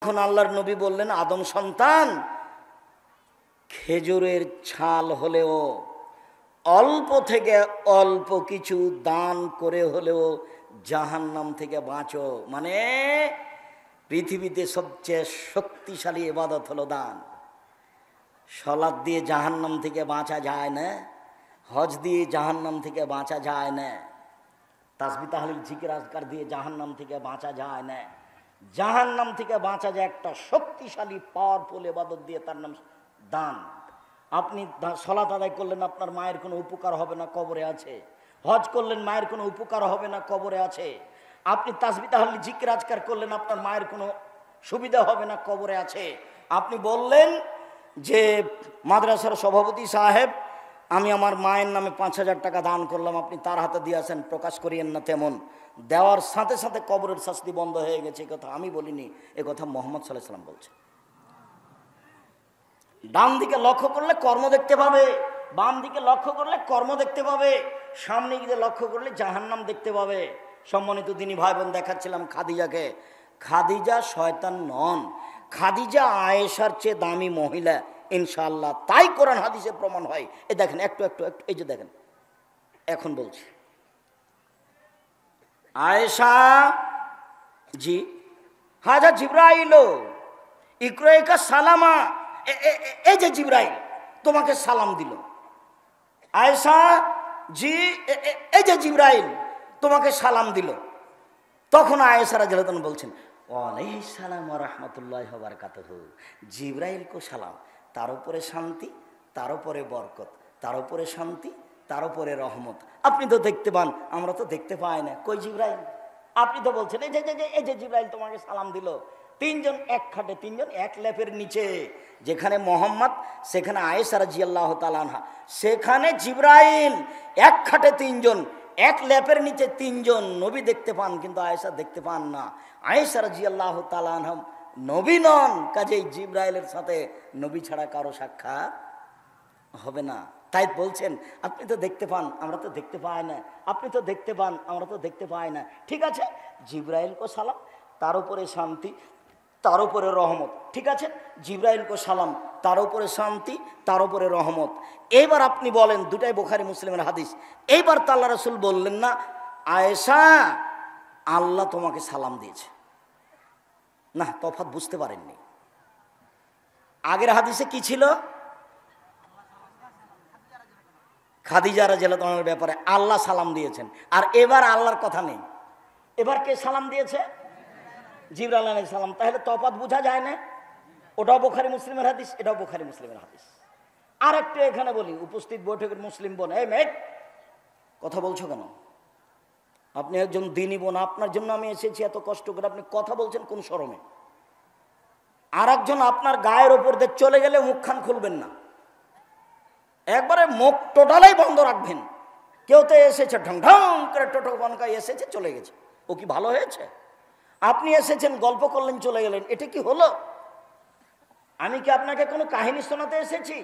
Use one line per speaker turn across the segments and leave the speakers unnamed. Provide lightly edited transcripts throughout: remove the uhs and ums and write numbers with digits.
তখন আল্লাহর নবী বললেন, আদম সন্তান, খেজুরের ছাল হলেও অল্প থেকে অল্প কিছু দান করে হলেও জাহান্নাম থেকে বাঁচো। মানে পৃথিবীতে সবচেয়ে শক্তিশালী ইবাদত হলো দান। সালাত দিয়ে জাহান্নাম থেকে বাঁচা যায় না, হজ দিয়ে জাহান্নাম থেকে বাঁচা যায় না, তাসবিহ তাহলিল জিকির আজকার দিয়ে জাহান্নাম থেকে বাঁচা যায় না। জাহান্নাম থেকে বাঁচা যায় একটা শক্তিশালী পাওয়ারফুল ইবাদত দিয়ে, তার নাম দান। আপনি সালাত আদায় করলেন, আপনার মায়ের কোনো উপকার হবে না, কবরে আছে। হজ করলেন, মায়ের কোনো উপকার হবে না, কবরে আছে। আপনি তাসবিহ তাহলিল জিকির আজকার করলেন, আপনার মায়ের কোনো সুবিধা হবে না, কবরে আছে। আপনি বললেন যে মাদ্রাসার সভাপতি সাহেব, আমি আমার মায়ের নামে 5,000 টাকা দান করলাম, আপনি তার হাতে দিয়েছেন, প্রকাশ করিয়েন না। তেমন দেওয়ার সাথে সাথে কবরের শাস্তি বন্ধ হয়ে গেছে। এ কথা আমি বলিনি, এ কথা মুহাম্মদ সাল্লাল্লাহু আলাইহি ওয়াসাল্লাম বলছে। ডান দিকে লক্ষ্য করলে কর্ম দেখতে পাবে, বাম দিকে লক্ষ্য করলে কর্ম দেখতে পাবে, সামনে গিয়ে লক্ষ্য করলে জাহান্নাম দেখতে পাবে। সম্মানিত দিনী ভাই বোন, দেখাচ্ছিলাম খাদিজাকে। খাদিজা শয়তান নন, খাদিজা আয়েশার চেয়ে দামি মহিলা ইনশাআল্লাহ। তাই কোরআন হাদিসে প্রমাণ হয়। এই দেখেন, একটু একটু একটু, এই যে দেখেন, এখন বলছি, আয়েশা জি হাজা জিব্রাইল ইকরাইকা সালামা, এই যে জিব্রাইল তোমাকে সালাম দিল। আয়েশা জি, এই যে জিব্রাইল তোমাকে সালাম দিল। তখন আয়েশা রাদিয়াল্লাহু আনহা বলছেন, ওয়ালাইহিস সালাম ওয়া রাহমাতুল্লাহি ওয়া বারাকাতুহু। জিব্রাইল কো সালাম, তার উপরে শান্তি, তার উপরে বরকত, তার উপরে শান্তি, তার উপরে রহমত। আপনি তো দেখতে পান, আমরা তো দেখতে পাই না। কই জিব্রাইল? আপনি তো বলছেন এই যে এই যে জিব্রাইল তোমাকে সালাম দিল। তিনজন এক খাটে, তিনজন এক লেপের নিচে। যেখানে মোহাম্মদ, সেখানে আয়েশা রাদিয়াল্লাহু তাআলা আনহা, সেখানে জিব্রাইল। এক খাটে তিনজন, এক লেপের নিচে তিনজন। নবী দেখতে পান, কিন্তু আয়েশা দেখতে পান না। আয়েশা রাদিয়াল্লাহু তাআলা আনহা নবী নন, কাজেই জিব্রাইলের সাথে নবী ছাড়া কারো সাক্ষাৎ হবে না। তাই বলছেন, আপনি তো দেখতে পান, আমরা তো দেখতে পাই না। আপনি তো দেখতে পান, আমরা তো দেখতে পাই না। ঠিক আছে, জিব্রাইল কো সালাম, তার উপরে শান্তি, তার উপরে রহমত। ঠিক আছে, জিব্রাইল কো সালাম, তার উপরে শান্তি, তার উপরে রহমত। এইবার আপনি বলেন, দুটাই বুখারী মুসলিমের হাদিস। এইবার তো আল্লাহ রাসূল বললেন না, আয়েশা আল্লাহ তোমাকে সালাম দিয়েছে। না, তফাৎ বুঝতে পারেননি। আগের হাদিসে কি ছিল? খাদিজা রাদিয়াল্লাহু আনহার ব্যাপারে আল্লাহ সালাম দিয়েছেন। আর এবার আল্লাহর কথা নেই। এবার কে সালাম দিয়েছে? জিবরাইল আলাইহিস সালাম। তাহলে তফাৎ বোঝা যায় না। ওটাও বুখারী মুসলিমের হাদিস, এটাও বুখারী মুসলিমের হাদিস। আর একটু এখানে বলি, উপস্থিত বৈঠকের মুসলিম বোন, এই মেয়ে কথা বলছো কেন? আপনি একজন দ্বীনী বোন, আপনার জন্য আমি এসেছি এত কষ্ট করে, আপনি কথা বলছেন কোন শরমে? আর একজন আপনার গায়ের ওপর দিয়ে চলে গেলে মুখখান খুলবেন না, একবারে মুখ টোটালাই বন্ধ রাখবেন। কেউ তো এসেছে ঢং ঢং করে, টোটো বনকায় এসেছে, চলে গেছে। ও কি ভালো হয়েছে? আপনি এসেছেন, গল্প করলেন, চলে গেলেন, এটা কি হলো? আমি কি আপনাকে কোনো কাহিনী শোনাতে এসেছি?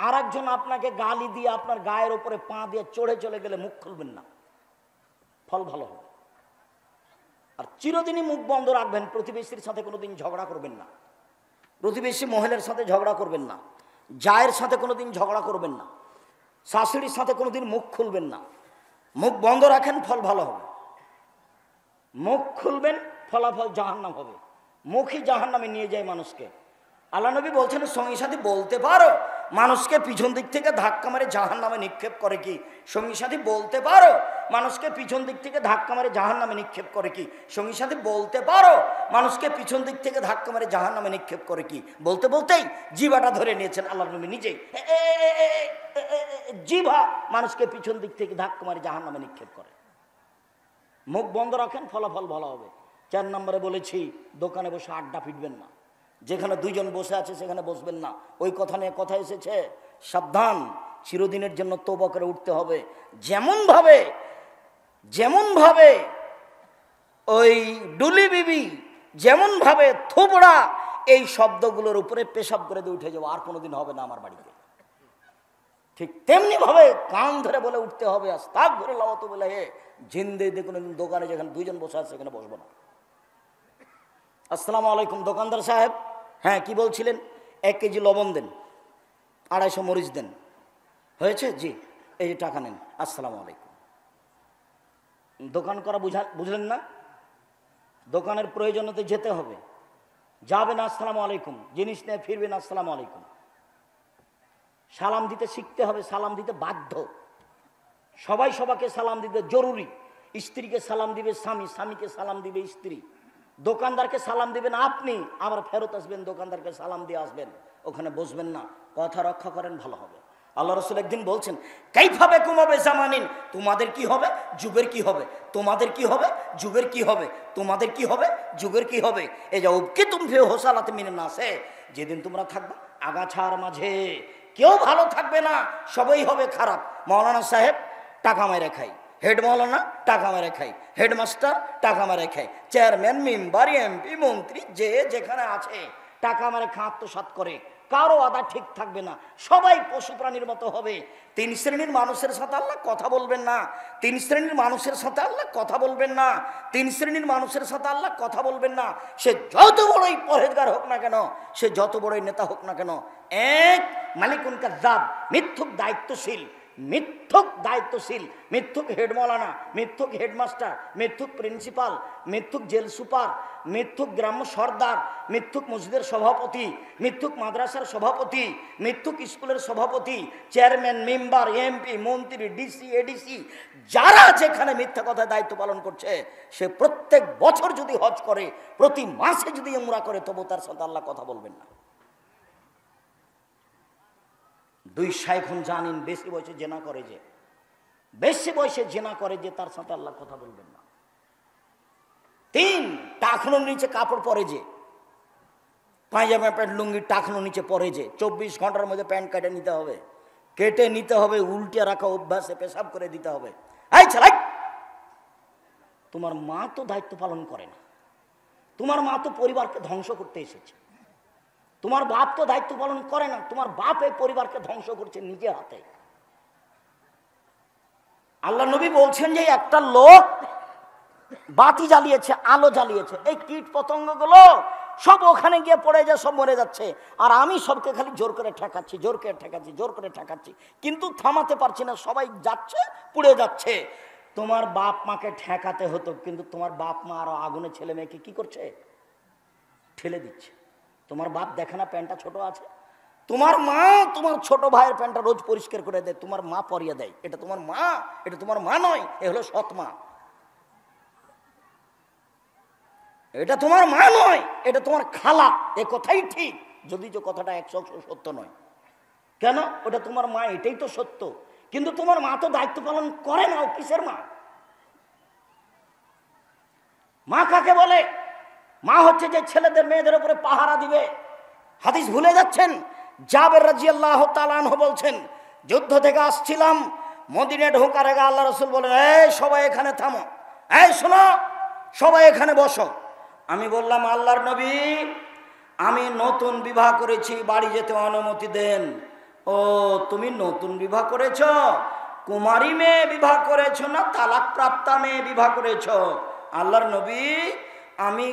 আর একজন আপনাকে গালি দিয়ে, আপনার গায়ের ওপরে পা দিয়ে চড়ে চলে গেলে মুখ খুলবেন না, ফল ভালো হবে। আর চিরদিনই মুখ বন্ধ রাখবেন। প্রতিবেশীর সাথে কোনোদিন ঝগড়া করবেন না, প্রতিবেশী মহিলার সাথে ঝগড়া করবেন না, জায়ের সাথে কোনোদিন ঝগড়া করবেন না, শাশুড়ির সাথে কোনোদিন মুখ খুলবেন না। মুখ বন্ধ রাখেন, ফল ভালো হবে। মুখ খুলবেন, ফলাফল জাহান্নাম হবে। মুখই জাহান্নামে নিয়ে যায় মানুষকে। আল্লাহ নবী বলছেন, সঙ্গী সাথী বলতে পারো মানুষকে পিছন দিক থেকে ধাক্কা মারে জাহান্নামে নিক্ষেপ করে কি? সঙ্গী সাথী বলতে পারো মানুষকে পিছন দিক থেকে ধাক্কা মারে জাহান্নামে নিক্ষেপ করে কি? সঙ্গী সাথী বলতে পারো মানুষকে পিছন দিক থেকে ধাক্কা মারে জাহান্নামে নিক্ষেপ করে কি? বলতে বলতেই জিভাটা ধরে নিয়েছেন আল্লাহ নবী নিজেই। জিভা মানুষকে পিছন দিক থেকে ধাক্কা মারে জাহান্নামে নিক্ষেপ করে। মুখ বন্ধ রাখেন, ফলাফল ভালো হবে। 4 নম্বরে বলেছি, দোকানে বসে আড্ডা পিটবেন না। যেখানে দুইজন বসে আছে সেখানে বসবেন না। ওই কথা নিয়ে কথা এসেছে, সাবধান। চিরদিনের জন্য তওবা করে উঠতে হবে। যেমন ভাবে ওই ডুলি বিবি যেমন ভাবে থোবড়া এই শব্দগুলোর উপরে পেশাব করে দিয়ে উঠে যাবো, আর কোনোদিন হবে না আমার বাড়িতে, ঠিক তেমনি ভাবে কান ধরে বলে উঠতে হবে, আস্তাগফিরুল্লাহ ওয়া আতুবু ইলাইহি। জিন্দেগিতে কোনোদিন দোকানে যেখানে দুইজন বসে আছে সেখানে বসবো না। আসসালামু আলাইকুম দোকানদার সাহেব। হ্যাঁ, কি বলছিলেন? 1 কেজি লবণ দেন, 250 মরিচ দেন। হয়েছে? জি, এই যে টাকা নেন। আসসালামু আলাইকুম। দোকান করা বুঝলেন না? দোকানের প্রয়োজনতে যেতে হবে, যাবেন আসসালামু আলাইকুম, জিনিস নিয়ে ফিরবেন আসসালামু আলাইকুম। সালাম দিতে শিখতে হবে, সালাম দিতে বাধ্য। সবাই সবাইকে সালাম দিতে জরুরি। স্ত্রীকে সালাম দিবে স্বামী, স্বামীকে সালাম দিবে স্ত্রী। দোকানদারকে সালাম দিবেন আপনি, আবার ফেরত আসবেন, দোকানদারকে সালাম দিয়ে আসবেন, ওখানে বসবেন না। কথা রক্ষা করেন, ভালো হবে। আল্লাহ রাসূল একদিন বলছেন, কাইফাবে কুমাবে জামানিন, তোমাদের কি হবে, যুগের কি হবে, তোমাদের কি হবে, যুগের কি হবে, তোমাদের কি হবে, যুগের কি হবে। এই যে উবকে তুমি হোসালাতে মিনে না আসে, যেদিন তোমরা থাকবে আগাছার মাঝে, কেউ ভালো থাকবে না, সবাই হবে খারাপ। মাওলানা সাহেব টাকা মেরে খাই, হেড মাওলানা টাকা মেরে খাই, হেডমাস্টার টাকা মেরে খাই, চেয়ারম্যান, মেম্বার, এমপি, মন্ত্রী, যে যেখানে আছে টাকা মেরে খা, আত্মসাৎ করে, কারো আদা ঠিক থাকবে না, সবাই পশু প্রাণীর মতো হবে। 3 শ্রেণীর মানুষের সাথে আল্লাহ কথা বলবেন না, 3 শ্রেণীর মানুষের সাথে আল্লাহ কথা বলবেন না, 3 শ্রেণীর মানুষের সাথে আল্লাহ কথা বলবেন না। সে যত বড়ই পরহেজগার হোক না কেন, সে যত বড়ই নেতা হোক না কেন। এক, মালিকুন কাজ্জাব, মিথ্যুক দায়িত্বশীল, মিথ্যুক দায়িত্বশীল, মিথ্যুক হেড মাওলানা, মিথ্যুক হেডমাস্টার, মিথ্যুক প্রিন্সিপাল, মিথ্যুক জেল সুপার, মিথ্যুক গ্রাম্য সর্দার, মিথ্যুক মসজিদের সভাপতি, মিথ্যুক মাদ্রাসার সভাপতি, মিথ্যুক স্কুলের সভাপতি, চেয়ারম্যান, মেম্বার, এমপি, মন্ত্রী, ডিসি, এডিসি, যারা যেখানে মিথ্যা কথায় দায়িত্ব পালন করছে, সে প্রত্যেক বছর যদি হজ করে, প্রতি মাসে যদি উমরা করে, তবু তার সাথে আল্লাহ কথা বলবেন না। 2 শাইখুন জানিন, বেশি বয়সে জেনা করে যে, বেশি বয়সে জেনা করে যে, তার সাথে আল্লাহ কথা বলবেন না। 3, টাকনুর নিচে কাপড় পরে যে, পায়জামা প্যান্ট লুঙ্গি টাকনুর নিচে পরে যে, 24 ঘন্টার মধ্যে প্যান্ট কেটে নিতে হবে, কেটে নিতে হবে, উল্টে রাখা অভ্যাসে পেশাব করে দিতে হবে। এই ছেলে, তোমার মা তো দায়িত্ব পালন করে না, তোমার মা তো পরিবারকে ধ্বংস করতে এসেছে, তোমার বাপ তো দায়িত্ব পালন করে না, তোমার বাপ এই পরিবারকে ধ্বংস করছে নিজে হাতে। আল্লাহ নবী বলছেন যে একটা লোক বাতি জ্বালিয়েছে, আলো জ্বালিয়েছে, এই কীট পতঙ্গগুলো সব ওখানে গিয়ে পড়ে যায়, সব মরে যাচ্ছে, আর আমি সবকে খালি জোর করে ঠেকাচ্ছি, জোর করে ঠেকাচ্ছি, জোর করে ঠেকাচ্ছি, কিন্তু থামাতে পারছি না, সবাই যাচ্ছে, পুড়ে যাচ্ছে। তোমার বাপ মাকে ঠেকাতে হতো, কিন্তু তোমার বাপ মা আরো আগুনে ছেলে মেয়েকে কি করছে, ঠেলে দিচ্ছে। তোমার বাপ দেখে না প্যান্টটা ছোট আছে, তোমার মা তোমার ছোট ভাইয়ের প্যান্টটা রোজ পরিষ্কার করে দেয়, তোমার মা পরিয়ে দেয়। এটা তোমার মা, এটা তোমার মা নয়, এ হলো সৎ মা। এটা তোমার মা নয়, এটা তোমার খালা। এ কথাই ঠিক, যদি যে কথাটা 100% সত্য নয়। কেন? ওটা তোমার মা, এটাই তো সত্য, কিন্তু তোমার মা তো দায়িত্ব পালন করে না। ও কিসের মা? মা কাকে বলে? মা হচ্ছে যে ছেলেদের মেয়েদের উপরে পাহারা দিবে। হাদিস ভুলে যাচ্ছেন? জাবের রাদিয়াল্লাহু তাআলা আনহু বলছেন, যুদ্ধ থেকে আসছিলাম, মদিনায় ঢোকার আগে আল্লাহ রাসূল বলেন, এই সবাই এখানে থামো, এই শোনো, সবাই এখানে বসো। আমি বললাম, আল্লাহর নবী, আমি নতুন বিবাহ করেছি, বাড়ি যেতে অনুমতি দেন। ও, তুমি নতুন বিবাহ করেছ? কুমারী মেয়ে বিবাহ করেছ না তালাক প্রাপ্তা মেয়ে বিবাহ করেছ? আল্লাহর নবী, আমি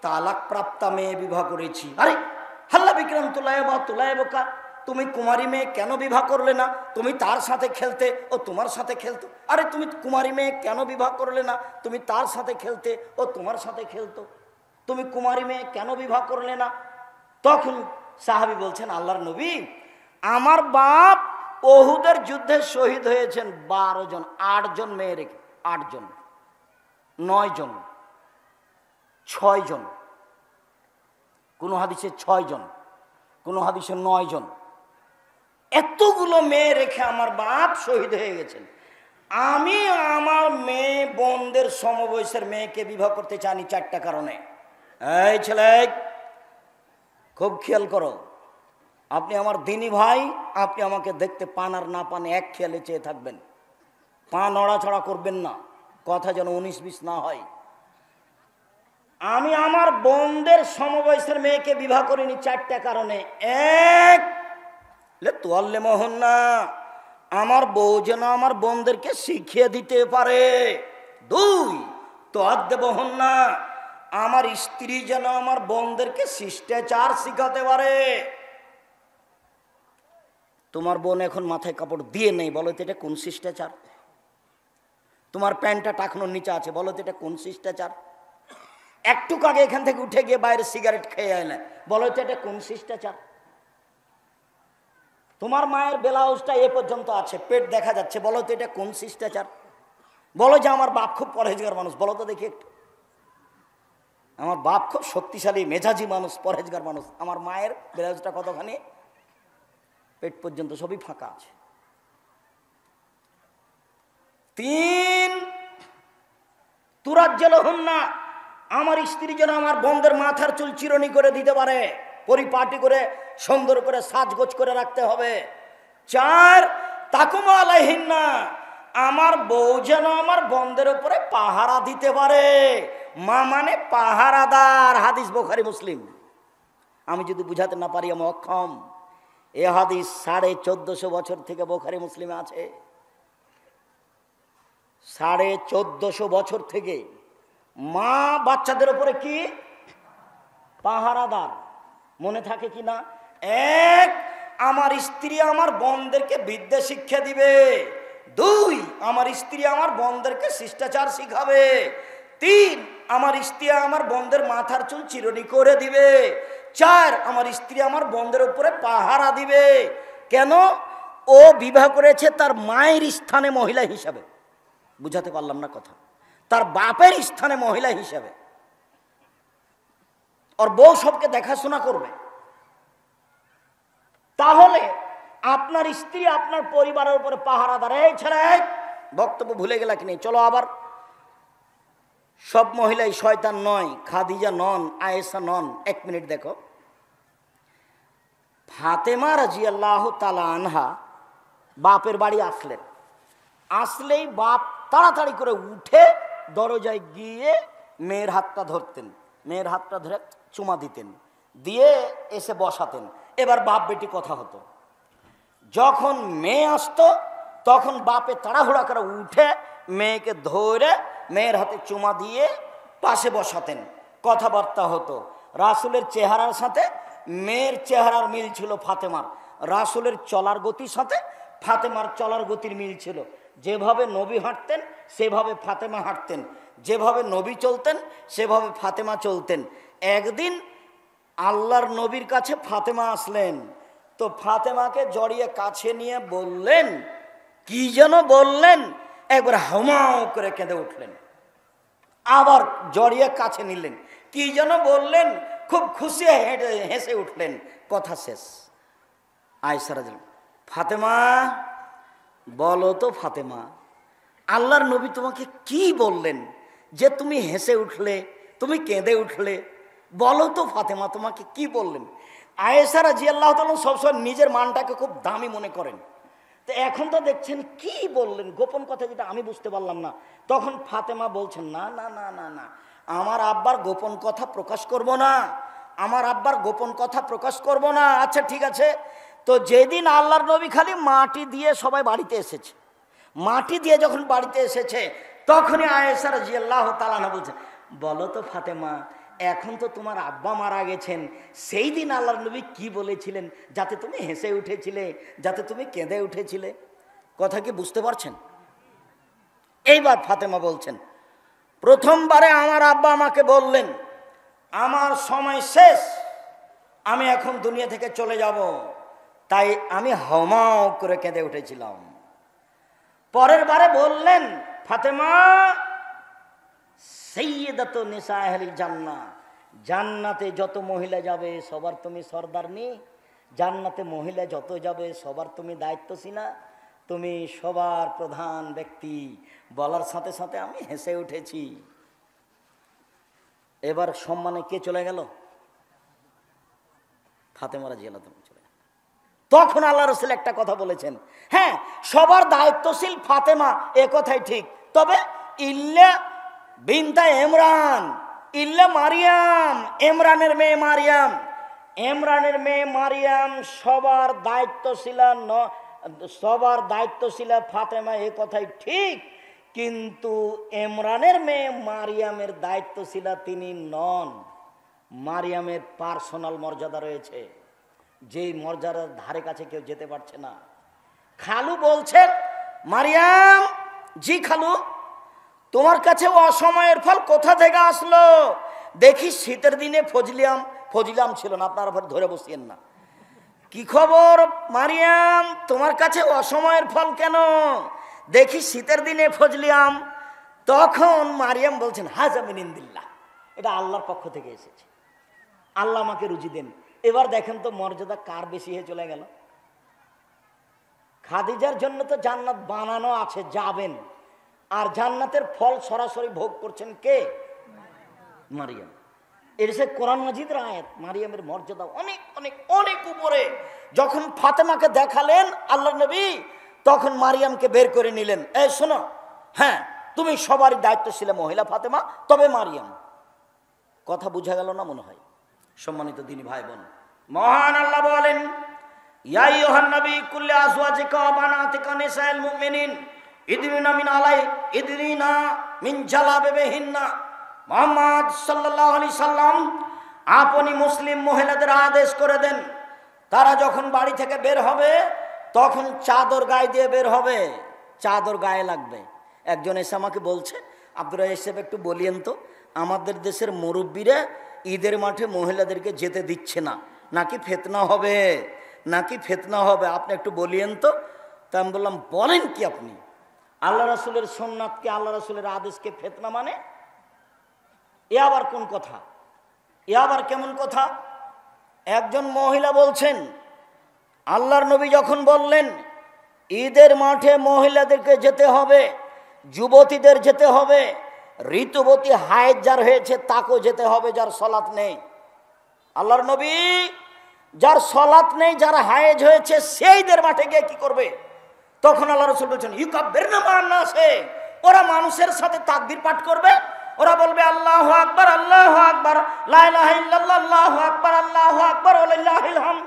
তালাক প্রাপ্তা মেয়ে বিবাহ করেছি। আরে হাল্লা বিক্রম তুলায় বোকা, তুমি কুমারী মেয়ে কেন বিবাহ করলে না? তুমি তার সাথে খেলতে, ও তোমার সাথে খেলতো। আরে তুমি কুমারী মেয়ে কেন বিবাহ করলে না? তুমি তার সাথে খেলতে, ও তোমার সাথে খেলতো। তুমি কুমারী মেয়ে কেন বিবাহ করলে না? তখন সাহাবী বলছেন, আল্লাহর নবী, আমার বাপ ওহুদের যুদ্ধে শহীদ হয়েছেন 12 জন, 8 জন মেয়ে রেখে, 8 জন, 9 জন, 6 জন, কোন হাদিসে 6 জন, কোন হাদিসে 9 জন। এতগুলো মেয়ে রেখে আমার বাপ শহীদ হয়ে গেছেন। আমি আমার মেয়ে বোনদের সমবয়সের মেয়েকে বিবাহ করতে চাইনি 4টা কারণে। এই ছেলে, খুব খেয়াল করো, আপনি আমার দিনী ভাই, আপনি আমাকে দেখতে পান আর না পান এক খেয়ালে চেয়ে থাকবেন, পা নড়াছড়া করবেন না, কথা যেন 19-20 না হয়। আমি আমার বোনদের সমবয়সের মেয়েকে বিবাহ করিনি 4টা কারণে। 1, তোয়াল্লে মোহন না, আমার বউ যেন আমার বোনদেরকে শিখিয়ে দিতে পারে। 2, তোয়াদ্দে মোহন না, আমার স্ত্রী যেন আমার বোনদেরকে শিষ্টাচার শিখাতে পারে। তোমার বোন এখন মাথায় কাপড় দিয়ে নেই, বলো তো এটা কোন শিষ্টাচার? তোমার প্যান্টটা টাকনোর নিচে আছে, বলো তো এটা কোন শিষ্টাচার? একটু আগে এখান থেকে উঠে গিয়ে বাইরে সিগারেট খেয়ে আইলে, বলো তো এটা কোন শিষ্টাচার? তোমার মায়ের ব্লাউজটা এ পর্যন্ত আছে, পেট দেখা যাচ্ছে, বলো তো এটা কোন শিষ্টাচার? বলো যে আমার বাপ খুব পরহেজগার মানুষ, বলো তো দেখি একটু। আমার বাপ খুব শক্তিশালী মেজাজি মানুষ, পরহেজগার মানুষ। আমার মায়ের ব্লাউজটা কতখানি? পেট পর্যন্ত, সবই ফাঁকা আছে। 3 তুরাজ্জালহুন্না, আমার স্ত্রী যেন আমার বোনদের মাথার চুল চিরনি করে দিতে পারে, পরিপাটি করে সুন্দর করে সাজগোজ করে রাখতে হবে। 4 তাকুমা আলাইহিন্না, আমার বউ যেন আমার বোনদের উপরে পাহারা দিতে পারে। মা মানে পাহারাদার, হাদিস বুখারী মুসলিম। আমি যদি বুঝাতে না পারি আমি অক্ষম। এ হাদিস 1450 বছর থেকে বুখারী মুসলিমে আছে। 1450 বছর থেকে মা বাচ্চাদের উপরে কি পাহারাদার। মনে থাকে কি না? 1 আমার স্ত্রী আমার বোনদেরকে বিদ্যা শিক্ষা দিবে। 2 আমার স্ত্রী আমার বোনদেরকে শিষ্টাচার শিখাবে। 3 আমার স্ত্রী আমার বোনদের মাথার চুল চিরনি করে দিবে। 4 আমার স্ত্রী আমার বোনদের উপরে পাহারা দিবে। কেন? ও বিবাহ করেছে তার মায়ের স্থানে মহিলা হিসাবে। বুঝাতে পারলাম না কথা? তার বাপের স্থানে মহিলা হিসাবে। ওর বউ সবকে দেখাশোনা করবে। তাহলে আপনার স্ত্রী আপনার পরিবারের উপরে পাহারাদার। এই ছেলে, বক্তব্য ভুলে গেলা কি নেই? চলো আবার। সব মহিলাই শয়তান নয়, খাদিজা নন, আয়েশা নন। 1 মিনিট দেখো। ফাতেমা রাদিয়াল্লাহু তাআলা আনহা বাপের বাড়ি আসলেন। আসলেই বাপ তাড়াতাড়ি করে উঠে দরজায় গিয়ে মেয়ের হাতটা ধরতেন, মেয়ের হাতটা ধরে চুমা দিতেন, দিয়ে এসে বসাতেন। এবার বাপ বেটি কথা হতো। যখন মেয়ে আসতো তখন বাপে তাড়াহুড়া করে উঠে মেয়েকে ধরে মেয়ের হাতে চুমা দিয়ে পাশে বসাতেন, কথাবার্তা হতো। রাসূলের চেহারার সাথে মেয়ের চেহারার মিল ছিল ফাতেমার। রাসূলের চলার গতির সাথে ফাতেমার চলার গতির মিল ছিল। যেভাবে নবী হাঁটতেন সেভাবে ফাতেমা হাঁটতেন, যেভাবে নবী চলতেন সেভাবে ফাতেমা চলতেন। একদিন আল্লাহর নবীর কাছে ফাতেমা আসলেন, তো ফাতেমাকে জড়িয়ে কাছে নিয়ে বললেন, কি যেন বললেন, একবার হামাও করে কেঁদে উঠলেন। আবার জড়িয়ে কাছে নিলেন, কি যেন বললেন, খুব খুশি হেসে উঠলেন। কথা শেষ। আয়েশা রাদিয়াল্লাহু, ফাতেমা বলো তো ফাতেমা, আল্লাহর নবী তোমাকে কি বললেন যে তুমি হেসে উঠলে, তুমি কেঁদে উঠলে? বলো তো ফাতেমা, তোমাকে কি বললেন? আয়েশা রাদিয়াল্লাহু তাআলা সবসময় নিজের মানটাকে খুব দামি মনে করেন। তো এখন তো দেখছেন কি বললেন, গোপন কথা যেটা আমি বুঝতে পারলাম না। তখন ফাতেমা বলছেন, না না না না না, আমার আব্বার গোপন কথা প্রকাশ করব না, আমার আব্বার গোপন কথা প্রকাশ করব না। আচ্ছা ঠিক আছে। তো যেদিন আল্লাহর নবী খালি মাটি দিয়ে সবাই বাড়িতে এসেছে, মাটি দিয়ে যখন বাড়িতে এসেছে তখনই আয়েশা রাদিয়াল্লাহু তাআলা আনহা বলছেন, বলো তো ফাতেমা, এখন তো তোমার আব্বা মারা গেছেন, সেই দিন আল্লাহর নবী কি বলেছিলেন যাতে তুমি হেসে উঠেছিলে, যাতে তুমি কেঁদে উঠেছিলে? কথা কি বুঝতে পারছেন? এইবার ফাতেমা বলছেন, প্রথমবারে আমার আব্বা আমাকে বললেন আমার সময় শেষ, আমি এখন দুনিয়া থেকে চলে যাব, তাই আমি হামাও করে কেঁদে উঠেছিলাম। পরের বারে বললেন, ফাতেমা সাইয়্যিদাতু নিসা আহলিল জান্নাহ, জান্নাতে যত মহিলা যাবে সবার তুমি সরদারনি, জান্নাতে মহিলা যত যাবে সবার তুমি দায়িত্বশীলা, তুমি সবার প্রধান ব্যক্তি। বলার সাথে সাথে আমি হেসে উঠেছি। এবার সম্মানে কে চলে গেল? ফাতেমা রাদিয়াল্লাহু তাআলা চলে গেল। তখন আল্লাহ রাসূল একটা কথা বলেছেন, হ্যাঁ সবার দায়িত্বশীল ফাতেমা, এ কথাই ঠিক, তবে ইল্লা বিনতা ইমরান, ইল্লা মারিয়াম, ইমরানের মেয়ে মারিয়াম, ইমরানের মেয়ে মারিয়াম সবার দায়িত্বশীলা, সবার দায়িত্বশীলা ফাতেমা, এ কথাই ঠিক। কিন্তু ইমরানের মেয়ে মারিয়ামের দায়িত্ব ছিল তিনি নন। মারিয়ামের পার্সোনাল মর্যাদা রয়েছে, যেই মর্যাদার ধারে কাছে কেউ যেতে পারছে না। খালু বলছেন, মারিয়াম, জি খালু, তোমার কাছে অসময়ের ফল কোথা থেকে আসলো? দেখি শীতের দিনে ফজলিয়াম ছিল না, আপনারা ধরে বসিয়েন না। কি খবর মারিয়াম, তোমার কাছে অসময়ের ফল কেন? দেখি শীতের দিনে ফজলিয়াম। তখন মারিয়াম বলছেন, হাজা মিন ইনদিল্লাহ, এটা আল্লাহর পক্ষ থেকে এসেছে, আল্লাহ আমাকে রুজি দেন। এবার দেখেন তো মর্যাদা কার বেশি হয়ে চলে গেল। খাদিজার জন্য তো জান্নাত বানানো আছে, যাবেন, আর জান্নাতের ফল সরাসরি ভোগ করছেন কে? মারিয়াম। এর সে কোরআন মাজিদের আয়াত। মারিয়ামের মর্যাদা অনেক অনেক অনেক উপরে। যখন ফাতেমাকে দেখালেন আল্লাহ নবী, তখন মারিয়ামকে বের করে নিলেন। এই শোনো, হ্যাঁ তুমি সবারই দায়িত্বশীল মহিলা ফাতেমা, তবে মারিয়াম। কথা বুঝা গেল না মনে হয়? সম্মানিত দিনী ভাই বোন, মহান আল্লাহ বলেন, ইয়া আইয়ুহান নবী কুল্লি আজওয়াজিকা ওয়া বানাতিকা নিসাইল মুমিনিন ইদরিনা মিন জালাবিবিহিন্না। মুহাম্মদ সাল্লাল্লাহু আলাইহি সাল্লাম আপনি মুসলিম মহিলাদের আদেশ করে দেন, তারা যখন বাড়ি থেকে বের হবে তখন চাদর গায়ে দিয়ে বের হবে। চাদর গায়ে লাগবে। একজন এসে আমাকে বলছে, আব্দুর রাজ্জাক সাহেব একটু বলিয়েন তো, আমাদের দেশের মুরব্বীরা ঈদের মাঠে মহিলাদেরকে যেতে দিচ্ছে না, নাকি ফিতনা হবে, নাকি ফিতনা হবে, আপনি একটু বলিয়েন তো। তা আমি বললাম, বলেন কি আপনি? আল্লাহ রাসূলের সুন্নাতকে, আল্লাহ রাসূলের আদেশকে ফিতনা মানে? এ আবার কোন কথা? এ আবার কেমন কথা? একজন মহিলা বলছেন, আল্লাহর নবী যখন বললেন ঈদের মাঠে মহিলাদেরকে যেতে হবে, যুবতীদের যেতে হবে, ঋতুবতী হায়েজ যার হয়েছে তাকেও যেতে হবে, যার সলাত নেই। আল্লাহর নবী যার সলাত নেই, যার হায়েজ হয়েছে, সেইদের মাঠে গিয়ে কি করবে? তখন আল্লাহ রাসূল বলছেন, ইউকাব্বিরনা মা'আন নাসে, ওরা মানুষের সাথে তাকবীর পাঠ করবে, ওরা বলবে আল্লাহু আকবার, আল্লাহু আকবার, লা ইলাহা ইল্লাল্লাহ, আল্লাহু আকবার, আল্লাহু আকবার, ওয়ালিল্লাহিল হামদ।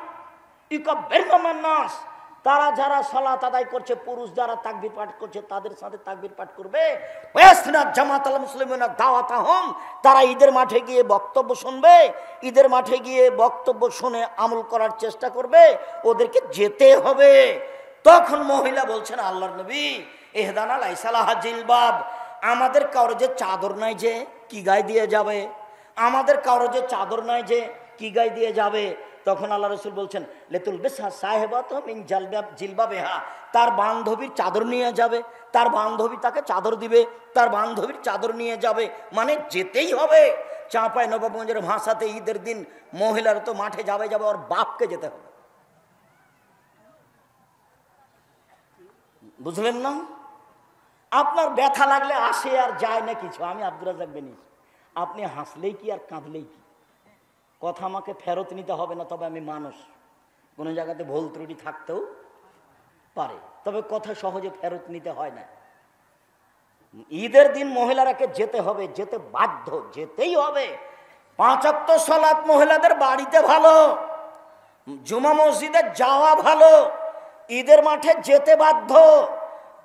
ইউকাব্বিরনা মা'আন নাস, তারা যারা সালাত আদায় করছে, পুরুষ যারা তাকবীর পাঠ করছে তাদের সাথে তাকবীর পাঠ করবে। ওয়াসনা জামাতাল মুসলিমিনা দাওয়াতাহুম, তারা ঈদের মাঠে গিয়ে বক্তব্য শুনবে, ঈদের মাঠে গিয়ে বক্তব্য শুনে আমল করার চেষ্টা করবে, ওদেরকে যেতে হবে। তখন মহিলা বলছেন, আল্লাহর নবী ইহদানা লাইসা লাহা জিলবাব, আমাদের কারো যে চাদর নাই যে কি গায়ে দিয়ে যাবে, আমাদের কারো যে চাদর নাই যে কি গায়ে দিয়ে যাবে। তখন আল্লাহ রাসূল বলছেন, লেতুল বিসা সাহেবাত মিন জিলবাবিহা, তার বান্ধবীর চাদর নিয়ে যাবে, তার বান্ধবী তাকে চাদর দিবে, তার বান্ধবীর চাদর নিয়ে যাবে, মানে যেতেই হবে। চাঁপাই নবাবগঞ্জের ভাষাতে ঈদের দিন মহিলারা তো মাঠে যাবে, ওর বাপকে যেতে হবে। বুঝলেন না? আপনার ব্যথা লাগলে আসে আর যায় না কিছু। আমি আব্দুর রাজ্জাক বেনিস, আপনি হাসলেই কি আর কাঁদলেই কি, কথা আমাকে ফেরত নিতে হবে না। তবে আমি মানুষ, কোনো জায়গাতে ভুল ত্রুটি থাকতেও পারে, তবে কথা সহজে ফেরত নিতে হয় না। ঈদের দিন মহিলারাকে যেতে হবে, যেতে বাধ্য, যেতেই হবে। 5 ওয়াক্ত সালাত মহিলাদের বাড়িতে ভালো, জুমা মসজিদে যাওয়া ভালো, ঈদের মাঠে যেতে বাধ্য।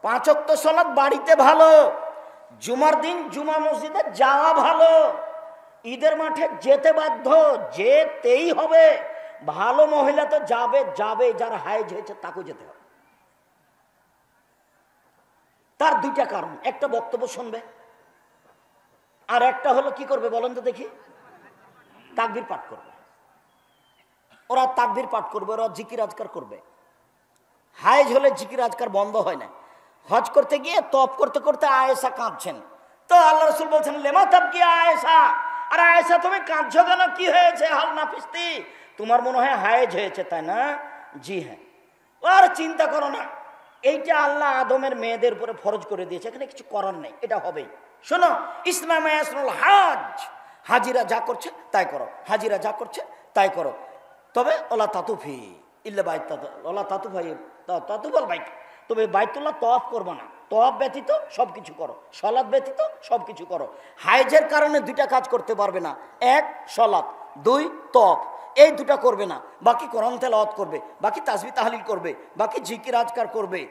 5 ওয়াক্ত সালাত বাড়িতে ভালো, জুমার দিন জুমা মসজিদে যাওয়া ভালো, ঈদের মাঠে যেতে বাধ্য, যেতেই হবে। ভালো মহিলা তো যাবে, যার হায়েজ হয়েছে তাকেও যেতে হবে। তার 2টা কারণ, একটা বক্তব্য শুনবে, আর একটা হলো কি করবে বলেন তো দেখি, তাকবীর পাঠ করবে। ওরা তাকবীর পাঠ করবে, ওরা জিকির আজকার করবে। হায়েজ হলে জিকির আজকার বন্ধ হয় না। হজ করতে গিয়ে তপ করতে করতে আয়েশা কাঁদছেন, তো আল্লাহ রাসূল বলছেন, লেমা তাবকি আয়েশা, আর আয়েশা তুমি কাঁদছো কেন, কি হয়েছে? হাল নাফিস্তি, তোমার মনে হয় হায়েজ হয়েছে তাই না? জি হ্যাঁ। আর চিন্তা করো না, এইটা আল্লাহ আদমের মেয়েদের উপরে ফরজ করে দিয়েছে, এখানে কিছু করার নেই, এটা হবেই। শোনো, ইসলামে আসল হাজ, হাজিরা যা করছে তাই করো, হাজিরা যা করছে তাই করো। তবে ওলা তাতুফি ইল্লা বাইত, ওলা তাতুফাই তাতুফাল বাইত, তবে বাইতুল্লাহ তওয়াফ করবো না, তওয়াফ ব্যতীত সব কিছু করো, সলাৎ ব্যতীত সব কিছু করো। হায়েজের কারণে 2টা কাজ করতে পারবে না, 1 সলাৎ, 2 তওয়াফ। এই দুটা করবে না, বাকি কোরআন তেলাওয়াত করবে, বাকি তাসবিহ তাহলিল করবে, বাকি জিকির আজকার করবে,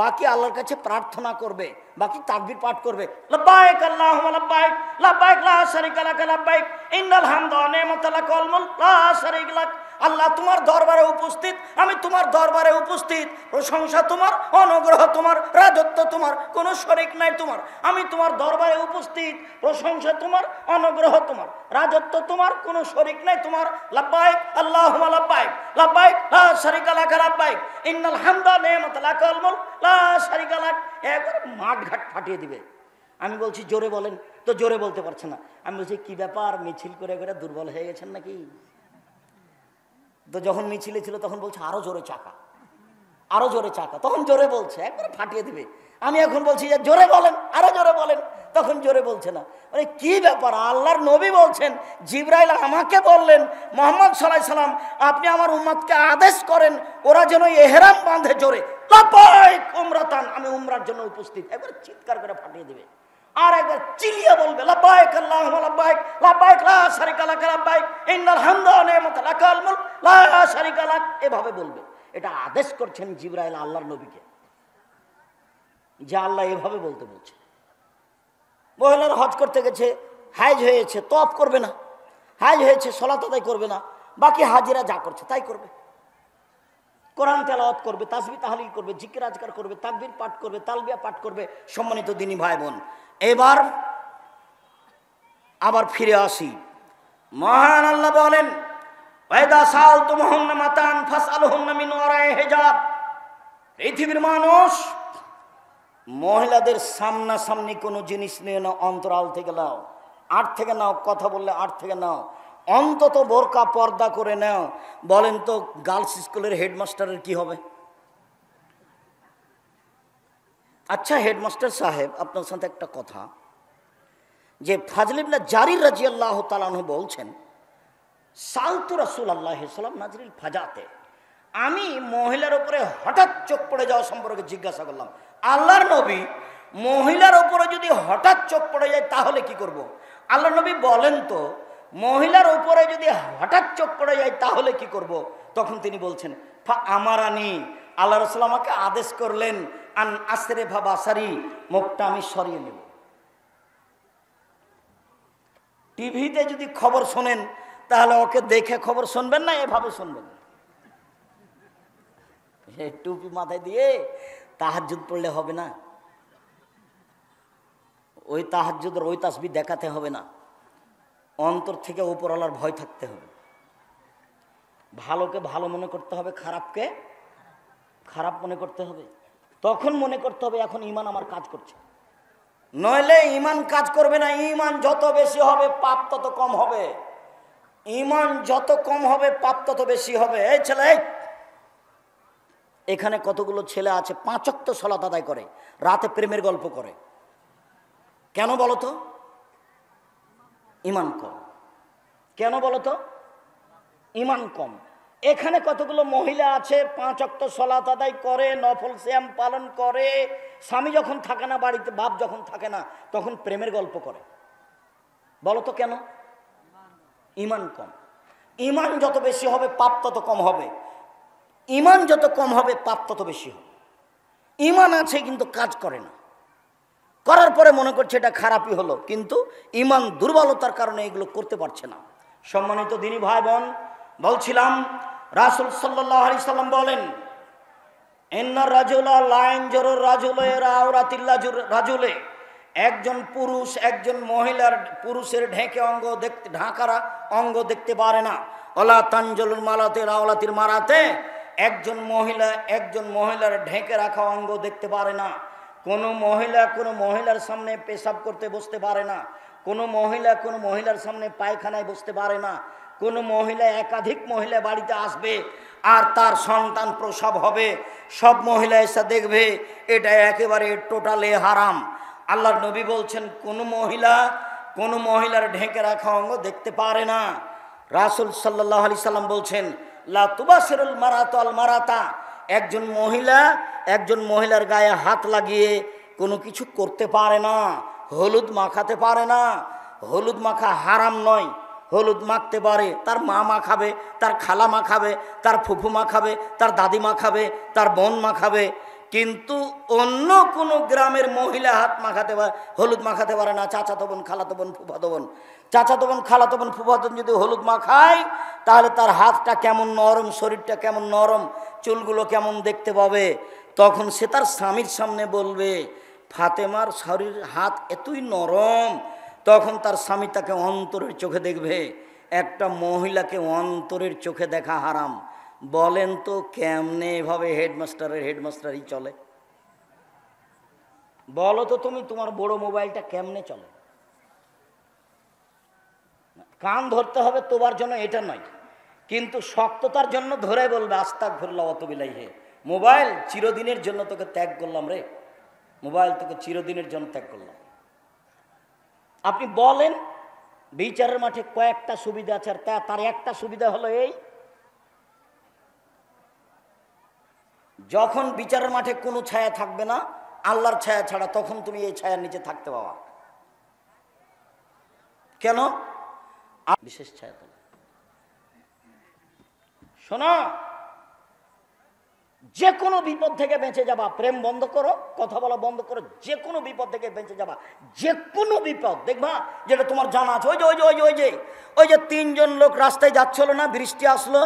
বাকি আল্লাহর কাছে প্রার্থনা করবে, বাকি তাকবীর পাঠ করবে। লাব্বাইক আল্লাহুম্মা লাব্বাইক, লাব্বাইক লা শারীকা লাক লাব্বাইক, ইন্নাল হামদা ওয়া নি'মাতা লাকাল মুলক লা শারীকা লাক। আল্লাহ তোমার দরবারে উপস্থিত, আমি তোমার দরবারে উপস্থিত, প্রশংসা তোমার, অনুগ্রহ তোমার, রাজত্ব তোমার, কোনো শরীক নাই তোমার। আমি তোমার দরবারে উপস্থিত, প্রশংসা তোমার, অনুগ্রহ তোমার, রাজত্ব তোমার, কোনো শরীক নাই তোমার। লাব্বাইক আল্লাহুম্মা লাব্বাইক, লাব্বাইক লা শারীকা লাক লাব্বাইক, ইন্নাল হামদা ওয়া নি'মাতা লাকাল মুলক লা শারীকা লাক। একবার মাঠ ঘাট ফাটিয়ে দিবে। আমি বলছি জোরে বলেন, তো জোরে বলতে পারছে না। আমি বলছি কি ব্যাপার, মিছিল করে করে দুর্বল হয়ে গেছেন নাকি? তো যখন মিছিলে ছিল তখন বলছে আরো জোরে চাকা, আরো জোরে চাকা, তখন জোরে বলছে, একবার ফাটিয়ে দিবে। আমি এখন বলছি যে জোরে বলেন, আরো জোরে বলেন, তখন জোরে বলছে না। মানে কি ব্যাপার? আল্লাহর নবী বলছেন, জিবরাইল আমাকে বললেন, মুহাম্মদ সাল্লাল্লাহু আলাইহি সাল্লাম আপনি আমার উম্মতকে আদেশ করেন ওরা যেন ইহরাম বাঁধে জোরে, লাব্বাইক উমরাতান, আমি উমরার জন্য উপস্থিত। একবার চিৎকার করে ফাটিয়ে দিবে। আর একবার চিল্লিয়ে বলবে লাব্বাইক আল্লাহুম্মা লাব্বাইক, লাব্বাইক লা শারীকা লাক লাব্বাইক, ইন্নাল হামদা ওয়া নি'মাতা লাকাল মুলক লা শারীকা লাক। এভাবে বলবে। এটা আদেশ করছেন জিবরাইল আল্লাহর নবীকে, যে আল্লাহ এভাবে বলতে বলছে। মহিলারা হজ করতে গেছে, হাইজ হয়েছে, তওয়াফ করবে না, হাইজ হয়েছে সালাত আদায় করবে না, বাকি হাজিরা যা করছে তাই করবে। কোরআন তেলাওয়াত করবে, তাসবিহ তাহলিল করবে, জিকির আজকার করবে, তাকবীর পাঠ করবে, তালবিয়া পাঠ করবে। সম্মানিত দিনী ভাই বোন, এবার আবার ফিরে আসি। মহান আল্লাহ বলেন, ওয়াইদা সাআলতুমুহুন্না মাতান ফাসআলুহুন্না মিন ওয়ারাই হিজাব। পৃথিবীর মানুষ মহিলাদের সামনাসামনি কোনো জিনিস নিয়ে নাও, অন্তরাল থেকে নাও, আট থেকে নাও, কথা বললে আট থেকে নাও, অন্তত বোরকা পর্দা করে নাও। বলেন তো গার্লস স্কুলের হেডমাস্টারের কি হবে? আচ্ছা হেডমাস্টার সাহেব, আপনার সাথে একটা কথা, যে ফাজল ইবনে জারির রাদিয়াল্লাহু তাআলা আনহু বলছেন, সালতু রাসূলুল্লাহ সাল্লাল্লাহু আলাইহি ওয়াসাল্লাম নাজরিল ফাজাতে, আমি মহিলার উপরে হঠাৎ চোখ পড়ে যাওয়া সম্পর্কে জিজ্ঞাসা করলাম, আল্লাহর নবী মহিলার উপরে যদি হঠাৎ চোখ পড়ে যায় তাহলে কি করব? আল্লাহর নবী বলেন তো, মহিলার উপরে যদি হঠাৎ চোখ পড়ে যায় তাহলে কি করব? তখন তিনি বলছেন, ফা আমারানি, আল্লাহ রাসূল আমাকে আদেশ করলেন, আন আসরে ভা বাসারি, মুখটা আমি সরিয়ে নেব। টিভিতে যদি খবর শোনেন তাহলে ওকে দেখে খবর শুনবেন না, এভাবে শুনবেন। টুপি মাথায় দিয়ে তাহাজ্জুদ পড়লে হবে না, ওই তাহাজ্জুদের ওই তাসবিহ দেখাতে হবে না, অন্তর থেকে উপরওয়ালার ভয় থাকতে হবে। ভালোকে ভালো মনে করতে হবে, খারাপকে খারাপ মনে করতে হবে। তখন মনে করতে হবে এখন ঈমান আমার কাজ করছে, নইলে ঈমান কাজ করবে না। ঈমান যত বেশি হবে পাপ তত কম হবে, ঈমান যত কম হবে পাপ তত বেশি হবে। এই ছেলে, এখানে কতগুলো ছেলে আছে 5 ওয়াক্ত সালাত আদায় করে, রাতে প্রেমের গল্প করে, কেন বলো তো? ঈমান কম। কেন বলো তো? ঈমান কম। এখানে কতগুলো মহিলা আছে 5 ওয়াক্ত সালাত আদায় করে, নফল সিয়াম পালন করে, স্বামী যখন থাকে না বাড়িতে, বাপ যখন থাকে না, তখন প্রেমের গল্প করে, বলো তো কেন? ঈমান কম। ঈমান যত বেশি হবে পাপ তত কম হবে, ঈমান যত কম হবে পাপ তত বেশি হবে। ঈমান আছে কিন্তু কাজ করে না, করার পরে মনে করছে এটা খারাপই হলো, কিন্তু ঈমান দুর্বলতার কারণে এগুলো করতে পারছে না। সম্মানিত দিনী ভাই বোন, বলছিলাম রাসূল সাল্লাল্লাহু আলাইহি সাল্লাম বলেন, ইন্নার রাজুলা লা ইয়ানজুরু রাজুলা ইলা আওরাতিল রাজুলে, একজন পুরুষ একজন মহিলার পুরুষের ঢেকে অঙ্গ দেখতে, ঢাকারা অঙ্গ দেখতে পারে না। ওলা তানজুলুল মালাতে রাওলাতির মারাতে, একজন মহিলার ঢেকে রাখা অঙ্গ দেখতে পারে না। কোনো মহিলার সামনে পেশাব করতে বসতে পারে না, কোনো মহিলার সামনে পায়খানায় বসতে পারে না, কোনো মহিলা একাধিক মহিলা বাড়িতে আসবে আর তার সন্তান প্রসব হবে, সব মহিলা এসে দেখবে, এটা একেবারে টোটালে হারাম। আল্লাহর নবী বলছেন কোনো মহিলার ঢেকে রাখা অঙ্গ দেখতে পারে না। রাসূল সাল্লাল্লাহু আলাইহি সাল্লাম বলছেন, লা তুবাসিরুল মারাতু আল মারাতা, একজন মহিলার গায়ে হাত লাগিয়ে কোনো কিছু করতে পারে না, হলুদ মাখাতে পারে না। হলুদ মাখা হারাম নয়, হলুদ মাখতে পারে, তার মা মাখাবে, তার খালা মাখাবে, তার ফুফু মাখাবে, তার দাদিমা খাবে, তার বোন মাখাবে। কিন্তু অন্য কোনো গ্রামের মহিলা হাত মাখাতে পারে, হলুদ মাখাতে পারে না। চাচাতো বোন, খালাতো বোন, ফুফাতো বোন, চাচাতো বোন, খালাতো বোন, ফুফাতো বোন যদি হলুদ মাখায় তাহলে তার হাতটা কেমন নরম, শরীরটা কেমন নরম, চুলগুলো কেমন দেখতে পাবে। তখন সে তার স্বামীর সামনে বলবে ফাতেমার শরীর হাত এতই নরম। তখন তার স্বামী তাকে অন্তরের চোখে দেখবে। একটা মহিলাকে অন্তরের চোখে দেখা হারাম। বলেন তো কেমনে এভাবে হেডমাস্টারই চলে? বলো তো তুমি, তোমার বড় মোবাইলটা কেমনে চলে? কান ধরতে হবে তোবার জন্য এটা নয়, কিন্তু শক্ততার জন্য ধরে বলবে আস্তাগফিরুল্লাহ ওয়া আতুবু ইলাইহি। মোবাইল চিরদিনের জন্য তোকে ত্যাগ করলাম রে, মোবাইল তোকে চিরদিনের জন্য ত্যাগ করলাম। আপনি বলেন বিচারের মাঠে কয়েকটা সুবিধা আছে, আর তার একটা সুবিধা হলো এই, যখন বিচারের মাঠে কোনো ছায়া থাকবে না আল্লাহর ছায়া ছাড়া, তখন তুমি এই ছায়ার নিচে থাকতে পাবা। কেন? বিশেষ ছায়া তো শোনো, যে কোনো বিপদ থেকে বেঁচে যাবা। প্রেম বন্ধ করো, কথা বলা বন্ধ করো, যে কোনো বিপদ থেকে বেঁচে যাবা। যে কোনো বিপদ দেখবা যেটা তোমার জানা আছে। ওই যে তিনজন লোক রাস্তায় যাচ্ছিল না, বৃষ্টি আসলো,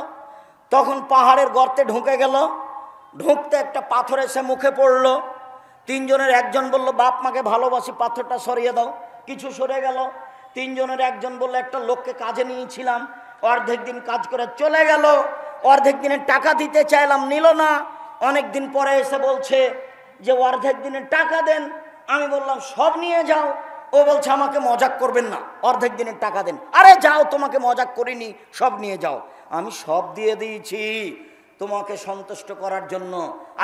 তখন পাহাড়ের গর্তে ঢুকে গেল। ঢুকতে একটা পাথর এসে মুখে পড়লো। তিনজনের একজন বলল বাপ মাকে ভালোবাসি, পাথরটা সরিয়ে দাও। কিছু সরে গেল। তিনজনের একজন বলল একটা লোককে কাজে নিয়েছিলাম, অর্ধেক দিন কাজ করে চলে গেল, অর্ধেক দিনের টাকা দিতে চাইলাম, নিল না। অনেক দিন পরে এসে বলছে যে অর্ধেক দিনের টাকা দেন। আমি বললাম সব নিয়ে যাও। ও বলছে আমাকে মজাক করবেন না, অর্ধেক দিনের টাকা দেন। আরে যাও, তোমাকে মজাক করিনি, সব নিয়ে যাও। আমি সব দিয়ে দিয়েছি তোমাকে সন্তুষ্ট করার জন্য,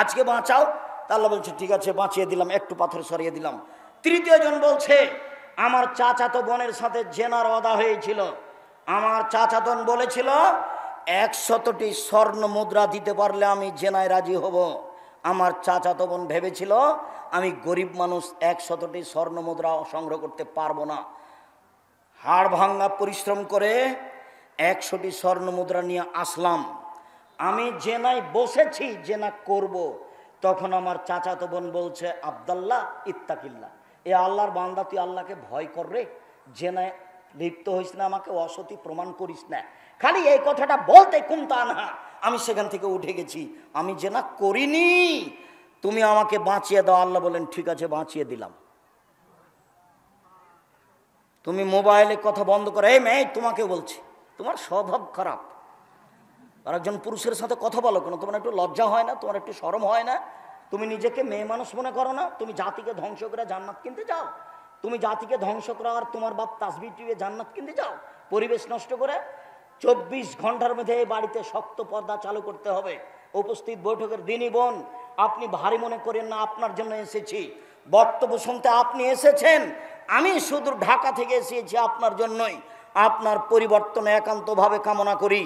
আজকে বাঁচাও। তা আল্লাহ বলছে ঠিক আছে, বাঁচিয়ে দিলাম, একটু পাথর সরিয়ে দিলাম। তৃতীয় জন বলছে আমার চাচাতো বোনের সাথে জেনার ওয়াদা হয়েছিল, আমার চাচাতো বোন বলেছিল 100টি স্বর্ণ মুদ্রা দিতে পারলে আমি জেনায় রাজি হব। আমার চাচাতো বোন ভেবেছিল আমি গরিব মানুষ, 100টি স্বর্ণ মুদ্রা সংগ্রহ করতে পারবো না। হাড় ভাঙ্গা পরিশ্রম করে 100টি স্বর্ণ মুদ্রা নিয়ে আসলাম। আমি জেনায় বসেছি, জেনা করব। তখন আমার চাচাতো বোন বলছে আব্দুল্লাহ ইত্তাকিল্লাহ, এ আল্লাহর বান্দা, তুই আল্লাহকে ভয় কর রে, জেনায় লিপ্ত হইস না, আমাকে অসতী প্রমাণ করিস না। খালি এই কথাটা বলতে কুমতা না, আমি সেখান থেকে উঠে গেছি, আমি জেনা করিনি, তুমি আমাকে বাঁচিয়ে দাও। আল্লাহ বলেন ঠিক আছে, বাঁচিয়ে দিলাম। তুমি মোবাইলে কথা বন্ধ করো। এই মেয়ে, তোমাকে বলছি, তোমার স্বভাব খারাপ। আর একজন পুরুষের সাথে কথা বলো কেন? তোমার একটু লজ্জা হয় না? তোমার একটু শরম হয় না? তুমি নিজেকে মেয়ে মানুষ মনে করো না? তুমি জাতিকে ধ্বংস করে জান্নাত কিনতে যাও? তুমি জাতিকে ধ্বংস করো আর তোমার বাপ তাসবিহ টিপে জান্নাত কিনতে যাও পরিবেশ নষ্ট করে? 24 ঘন্টার মধ্যে এই বাড়িতে শক্ত পর্দা চালু করতে হবে। উপস্থিত বৈঠকের দিনই বোন, আপনি ভারী মনে করেন না, আপনার জন্য এসেছি। বক্তব্য শুনতে আপনি এসেছেন, আমি শুধু ঢাকা থেকে এসেছি আপনার জন্যই। আপনার পরিবর্তন একান্তভাবে কামনা করি।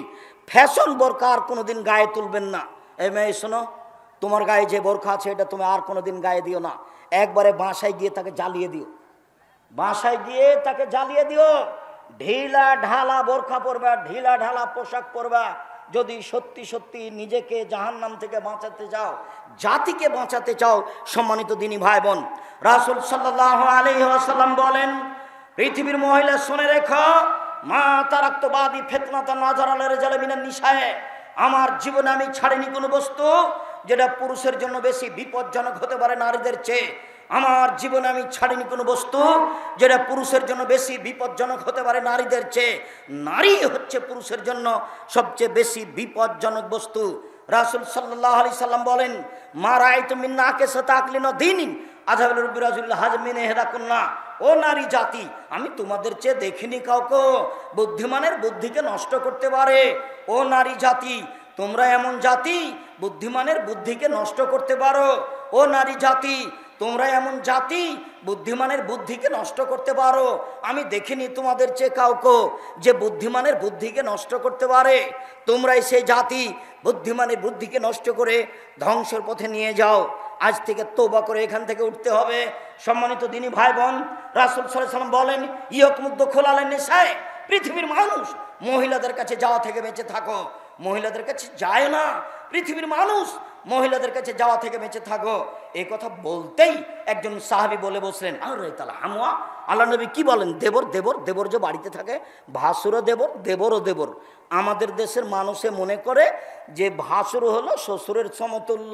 ফ্যাশন বোরকা আর কোনোদিন গায়ে তুলবেন না। এই মেয়ে শোনো, তোমার গায়ে যে বোরকা আছে এটা তুমি আর কোনোদিন গায়ে দিও না। একবারে বাসায় গিয়ে তাকে জ্বালিয়ে দিও, বাসায় গিয়ে তাকে জ্বালিয়ে দিও। ঢিলা ঢালা বোরকা পরবা, ঢিলা ঢালা পোশাক পরবা। যদি সত্যি সত্যি নিজেকে জাহান্নাম থেকে বাঁচাতে চাও, জাতিকে বাঁচাতে চাও, সম্মানিত দিনী ভাই বোন, রাসূল সাল্লাল্লাহু আলাইহি ওয়াসাল্লাম বলেন, পৃথিবীর মহিলা শুনে রেখো, মা তারাক্তু বাদি ফিতনাতান নাযারা লিরিজালি মিনান নিসায়ে, আমার জীবনে আমি ছাড়িনি কোনো বস্তু যেটা পুরুষের জন্য বেশি বিপজ্জনক হতে পারে নারীদের চেয়ে। আমার জীবনে আমি ছাড়িনি কোনো বস্তু যেটা পুরুষের জন্য বেশি বিপজ্জনক হতে পারে নারীদের চেয়ে। নারী হচ্ছে পুরুষের জন্য সবচেয়ে বেশি বিপজ্জনক বস্তু। রাসূল সাল্লাল্লাহু আলাইহি সাল্লাম বলেন, মা রাআইতু মিন নাকিসাতি আকলিন ওয়া দীনিন আযহাবুল বিরাজুল হাজমিন ইহদাকুন্না, ও নারী জাতি, আমি তোমাদের চেয়ে দেখিনি কাউকে বুদ্ধিমানের বুদ্ধিকে নষ্ট করতে পারে। ও নারী জাতি, তোমরা এমন জাতি বুদ্ধিমানের বুদ্ধিকে নষ্ট করতে পারো। ও নারী জাতি, তোমরা এমন জাতি বুদ্ধিমানের বুদ্ধিকে নষ্ট করতে পারো। আমি দেখিনি তোমাদের চেয়ে কাউকে যে বুদ্ধিমানের বুদ্ধিকে নষ্ট করতে পারে। তোমরাই সেই জাতি বুদ্ধিমানের বুদ্ধিকে নষ্ট করে ধ্বংসের পথে নিয়ে যাও। আজ থেকে তওবা করে এখান থেকে উঠতে হবে। সম্মানিত দিনী ভাই বোন, রাসূল সাল্লাল্লাহু আলাইহি ওয়াসাল্লাম বলেন, ইয়কুমুদ দুখুল আলান নিসায়ে, পৃথিবীর মানুষ মহিলাদের কাছে যাওয়া থেকে বেঁচে থাকো, মহিলাদের কাছে যায় না। পৃথিবীর মানুষ মহিলাদের কাছে যাওয়া থেকে বেঁচে থাকো। এই কথা বলতেই একজন সাহাবী বলে বসলেন, আরে তালা হামুয়া, আল্লাহ নবী কি বলেন? দেবর দেবর দেবর যে বাড়িতে থাকে, ভাসুরও দেবর, দেবরও দেবর। আমাদের দেশের মানুষে মনে করে যে ভাসুর হলো শ্বশুরের সমতুল্য,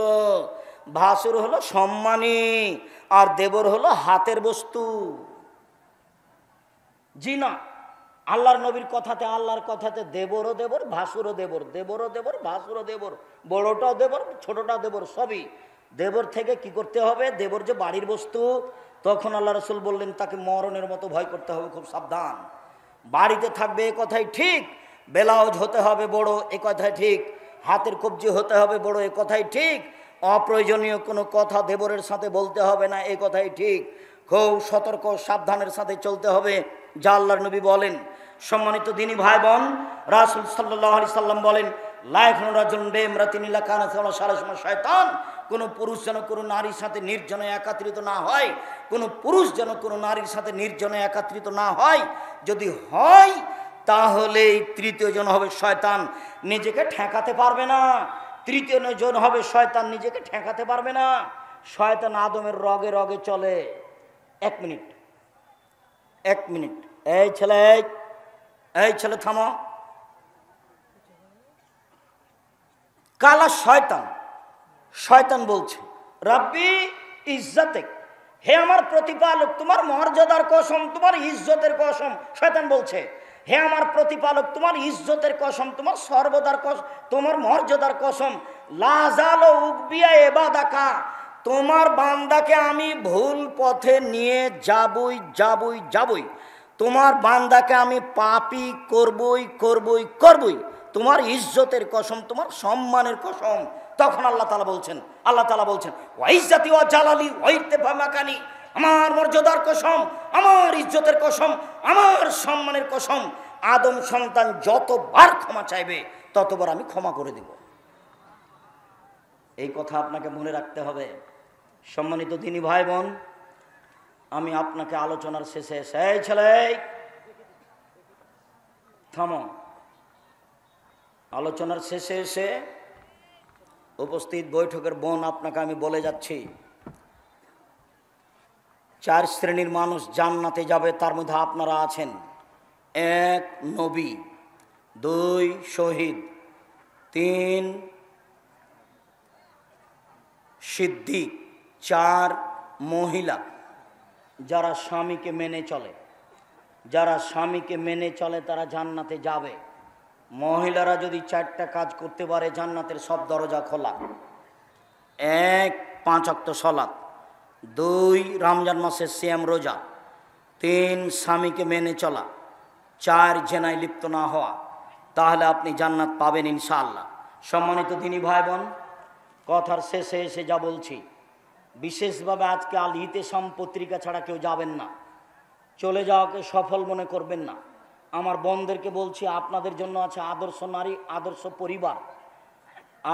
ভাসুর হলো সম্মানী, আর দেবর হলো হাতের বস্তু। জি না, আল্লাহর নবীর কথাতে, আল্লাহর কথাতে দেবরও দেবর, ভাসুরও দেবর, দেবরও দেবর, ভাসুরও দেবর, বড়টাও দেবর, ছোটটাও দেবর, সবই দেবর। থেকে কি করতে হবে? দেবর যে বাড়ির বস্তু। তখন আল্লাহ রসুল বললেন তাকে মরণের মতো ভয় করতে হবে, খুব সাবধান। বাড়িতে থাকবে এ কথাই ঠিক, ব্লাউজ হতে হবে বড় এ কথাই ঠিক, হাতের কবজি হতে হবে বড় এ কথাই ঠিক, অপ্রয়োজনীয় কোনো কথা দেবরের সাথে বলতে হবে না এ কথাই ঠিক। খুব সতর্ক সাবধানের সাথে চলতে হবে, যা আল্লাহর নবী বলেন। সম্মানিত দিনী ভাই বোন, রাসূল সাল্লাল্লাহু আলাইহি সাল্লাম বলেন, লা ইয়াখনু রাজুলুন বিইমরাতিন ইল্লা কানা সালাসমা শয়তান। কোনো পুরুষ যেন কোনো নারীর সাথে নির্জনে একাত্রিত না হয়, কোনো পুরুষ যেন কোনো নারীর সাথে নির্জনে একাত্রিত না হয়। যদি হয় তাহলে তৃতীয় জন হবে শয়তান, নিজেকে ঠেকাতে পারবে না। তৃতীয় জন হবে শয়তান, নিজেকে ঠেকাতে পারবে না। শয়তান আদমের রগে রগে চলে। এক মিনিট, এক মিনিট, এই ছেলে, এই ছেলে থামো। কালা শয়তান, শয়তান বলছে, রাব্বি ইজ্জতেক, হে আমার প্রতিপালক তোমার মর্যাদার কসম, তোমার ইজ্জতের কসম। শয়তান বলছে, হে আমার প্রতিপালক তোমার ইজ্জতের কসম, তোমার সর্বদার কসম, তোমার মর্যাদার কসম, লা জালো উকবিয়া ইবাদাকা, তোমার বান্দাকে আমি ভুল পথে নিয়ে যাবই যাবই যাবই, তোমার বান্দাকে আমি পাপী করবই করবই করবই, তোমার ইজ্জতের কসম, তোমার সম্মানের কসম। তখন আল্লাহ তাআলা বলছেন, আল্লাহ তাআলা বলছেন, ওয়াইজ্জাতি ওয়া জালালি ওয়াইত্তেফা মাকানি, আমার মর্যাদার কসম, আমার ইজ্জতের কসম, আমার সম্মানের কসম, আদম সন্তান যতবার ক্ষমা চাইবে ততবার আমি ক্ষমা করে দেব। এই কথা আপনাকে মনে রাখতে হবে। সম্মানিত দিনী ভাই বোন, আমি আপনাকে আলোচনার শেষে, সেই ছেলে থামো, আলোচনার শেষে এসে উপস্থিত বৈঠকের বোন, আপনাকে আমি বলে যাচ্ছি, 4 শ্রেণীর মানুষ জান্নাতে যাবে, তার মধ্যে আপনারা আছেন। 1 নবী, 2 শহীদ, 3 সিদ্দিক, 4 মহিলা যারা স্বামীকে মেনে চলে। যারা স্বামীকে মেনে চলে তারা জান্নাতে যাবে। মহিলারা যদি 4টা কাজ করতে পারে জান্নাতের সব দরজা খোলা। 1 5 ওয়াক্ত সালাত, 2 রমজান মাসের সিয়াম রোজা, 3 স্বামীকে মেনে চলা, 4 জেনায় লিপ্ত না হওয়া। তাহলে আপনি জান্নাত পাবেন ইনশাআল্লাহ। সম্মানিত দিনী ভাই বোন, কথার শেষে এসে যা বলছি, বিশেষভাবে আজকে আল ইতেসাম পত্রিকা ছাড়া কেউ যাবেন না, চলে যাওয়াকে সফল মনে করবেন না। আমার বোনদেরকে বলছি, আপনাদের জন্য আছে আদর্শ নারী, আদর্শ পরিবার।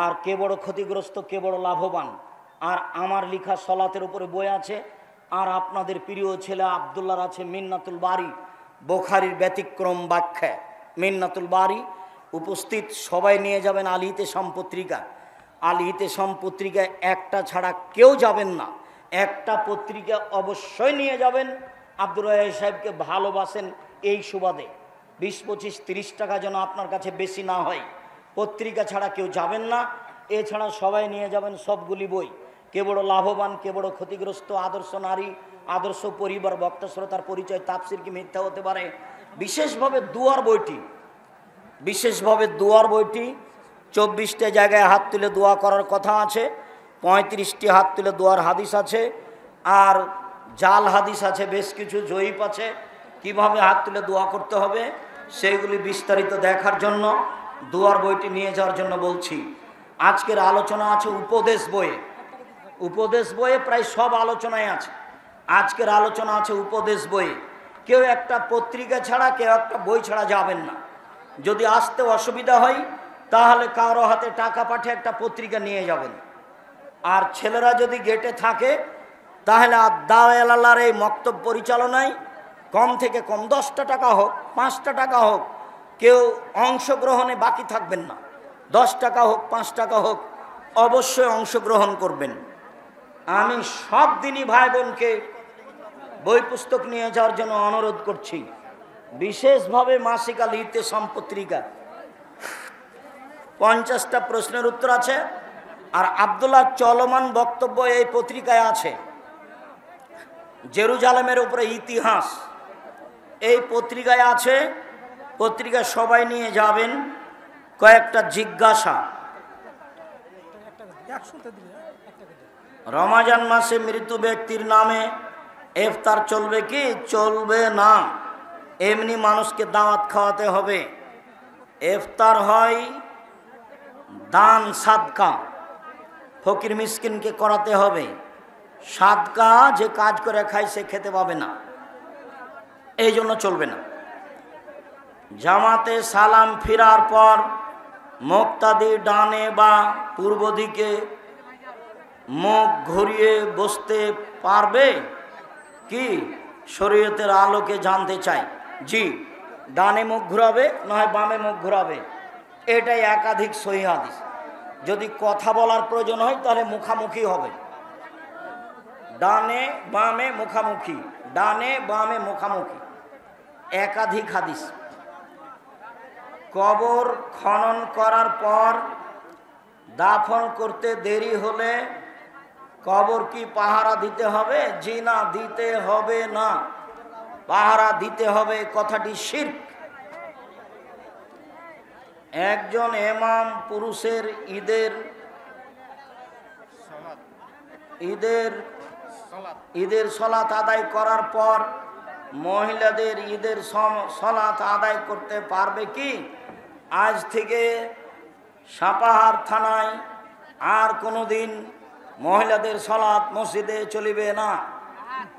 আর কে বড় ক্ষতিগ্রস্ত, কে বড় লাভবান। আর আমার লেখা সলাতের উপরে বই আছে। আর আপনাদের প্রিয় ছেলে আব্দুল্লাহর আছে মিন্নাতুল বারি, বুখারীর ব্যতিক্রম ব্যাখ্যা মিন্নাতুল বারি। উপস্থিত সবাই নিয়ে যাবেন আল ইতেসাম পত্রিকা। আল ইতেসাম পত্রিকায় একটা ছাড়া কেউ যাবেন না, একটা পত্রিকা অবশ্যই নিয়ে যাবেন। আব্দুর রাজ্জাক সাহেবকে ভালোবাসেন এই সুবাদে 20, 25, 30 টাকা যেন আপনার কাছে বেশি না হয়। পত্রিকা ছাড়া কেউ যাবেন না, এছাড়া সবাই নিয়ে যাবেন সবগুলি বই। কে বড় লাভবান, কে বড় ক্ষতিগ্রস্ত, আদর্শ নারী, আদর্শ পরিবার, বক্তা শ্রোতার পরিচয়, তাফসির কি মিথ্যা হতে পারে। বিশেষভাবে দুয়ার বইটি, বিশেষভাবে দুয়ার বইটি 24টা জায়গায় হাত তুলে দোয়া করার কথা আছে, 35টি হাত তুলে দোয়ার হাদিস আছে, আর জাল হাদিস আছে বেশ কিছু, জয়ীফ আছে। কিভাবে হাত তুলে দোয়া করতে হবে সেইগুলি বিস্তারিত দেখার জন্য দুয়ার বইটি নিয়ে যাওয়ার জন্য বলছি। আজকের আলোচনা আছে উপদেশ বইয়ে। উপদেশ বইয়ে প্রায় সব আলোচনায় আছে। আজকের আলোচনা আছে উপদেশ বইয়ে। কেউ একটা পত্রিকা ছাড়া, কেউ একটা বই ছাড়া যাবেন না। যদি আসতে অসুবিধা হয় তাহলে কারো হাতে টাকা পাঠিয়ে একটা পত্রিকা নিয়ে যাবেন। আর ছেলেরা যদি গেটে থাকে তাহলে দাওয়ালার এই মক্তব পরিচালনায় কম থেকে কম 10টা টাকা হোক, 5টা টাকা হোক, কেউ অংশগ্রহণে বাকি থাকবেন না। 10 টাকা হোক, 5 টাকা হোক, অবশ্যই অংশগ্রহণ করবেন। আমি সব দিনই ভাই বোনকে বই পুস্তক নিয়ে যাওয়ার জন্য অনুরোধ করছি। বিশেষভাবে মাসিক আল ইতেসাম পত্রিকা 50টা প্রশ্নের উত্তর আছে। আর আব্দুল্লাহ চলমান বক্তব্য এই পত্রিকায় আছে। জেরুজালেমের উপরে ইতিহাস এই পত্রিকায় আছে। পত্রিকা সবাই নিয়ে যাবেন। কয়েকটা জিজ্ঞাসা। রমাজান মাসে মৃত ব্যক্তির নামে ইফতার চলবে কি চলবে না? এমনি মানুষকে দাওয়াত খাওয়াতে হবে। ইফতার হয় দান সাদকা, ফকির মিসকিনকে করাতে হবে। সাদকা যে কাজ করে খায় সে খেতে পাবে না, এই জন্য চলবে না। জামাতে সালাম ফিরার পর মুক্তাদি ডানে বা পূর্ব দিকে মুখ ঘুরিয়ে বসতে পারবে কি? শরীয়তের আলোকে জানতে চাই। জি, ডানে মুখ ঘুরাবে, নয় বামে মুখ ঘুরাবে। এটাই একাধিক সহিহ হাদিস। যদি কথা বলার প্রয়োজন হয় তাহলে মুখামুখি হবে, ডানে বামে মুখামুখি, ডানে বামে মুখামুখি, একাধিক হাদিস। কবর খনন করার পর দাফন করতে দেরি হলে কবর কি পাহারা দিতে হবে? জি না, দিতে হবে না, পাহারা দিতে হবে। কথাটি শিরক। একজন ইমাম পুরুষের ঈদের সলাত আদায় করার পর মহিলাদের ঈদের সলাত আদায় করতে পারবে কি? আজ থেকে সাপাহার থানায় আর কোনোদিন মহিলাদের সলাত মসজিদে চলিবে না।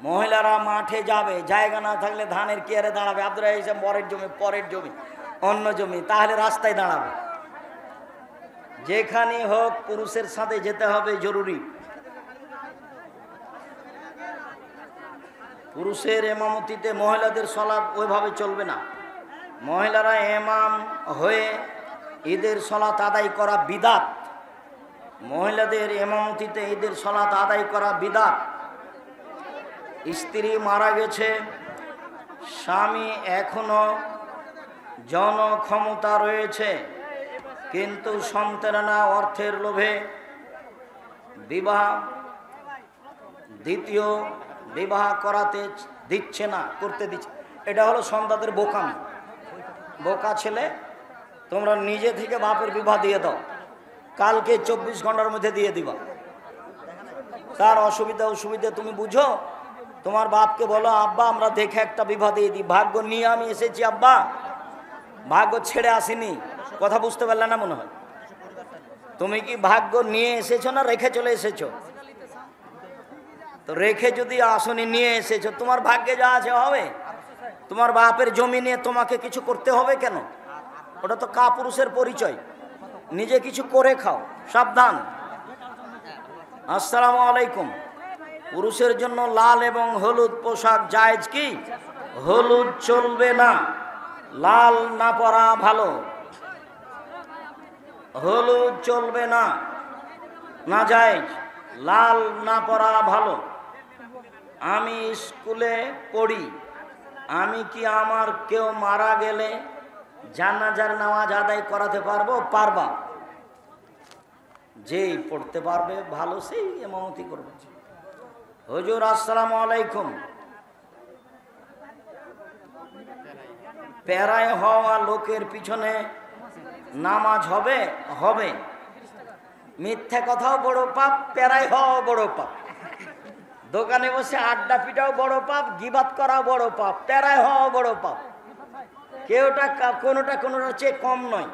মহিলারা মাঠে যাবে, জায়গা না থাকলে ধানের কেয়ারে দাঁড়াবে। আব্দুল রাহিম পরের জমি অন্য জমি, তাহলে রাস্তায় দাঁড়াবে। যেখানে হোক পুরুষের সাথে যেতে হবে, জরুরি। পুরুষের ইমামতিতে মহিলাদের সলাত ওইভাবে চলবে না। মহিলারা ইমাম হয়ে ঈদের সলাত আদায় করা বিদআত। মহিলাদের ইমামতিতে ঈদের সলাত আদায় করা বিদআত। স্ত্রী মারা গেছে, স্বামী এখনো জনক্ষমতা রয়েছে, কিন্তু সন্তানেরা অর্থের লোভে দ্বিতীয় বিবাহ করাতে দিচ্ছে না, করতে দিচ্ছে। এটা হলো সন্তানদের বোকামি। বোকা ছেলে, তোমরা নিজে থেকে বাপের বিবাহ দিয়ে দাও, কালকে 24 ঘন্টার মধ্যে দিয়ে দিবা। তার অসুবিধা তুমি বুঝো। তোমার বাপকে বলো, আব্বা আমরা দেখে একটা বিবাহ দিয়ে দিই। ভাগ্য নিয়ে আমি এসেছি আব্বা, ভাগ্য ছেড়ে আসিনি। কথা বুঝতে পারলে না মনে হয়? তুমি কি ভাগ্য নিয়ে এসেছো না রেখে চলে এসেছো? তো রেখে যদি আসনি, নিয়ে এসেছো, তোমার ভাগ্যে যা আছে হবে। তোমার বাপের জমি নিয়ে তোমাকে কিছু করতে হবে কেন? ওটা তো কাপুরুষের পরিচয়। নিজে কিছু করে খাও, সাবধান। আসসালামু আলাইকুম। পুরুষের জন্য লাল এবং হলুদ পোশাক জায়েজ কি? হলুদ চলবে না, লাল না পরা ভালো। হলুদ চলবে না, না জায়েজ, লাল না পরা ভালো। আমি স্কুলে পড়ি, আমি কি আমার কেউ মারা গেলে জানাজার নামাজ আদায় করাতে পারবো? পারবা। যেই পড়তে পারবে ভালো, সেই ইমামতি করবে। হুজুর আসসালামু আলাইকুম, প্যারায় হওয়া লোকের পিছনে নামাজ হবে? হবে। মিথ্যা কথাও বড় পাপ, প্যারায় হওয়াও বড় পাপ। দোকানে বসে আড্ডা পিটাও বড় পাপ, গিবাত করাও বড় পাপ, প্যারায় হওয়াও বড় পাপ। কোনোটা চেয়ে কম নয়।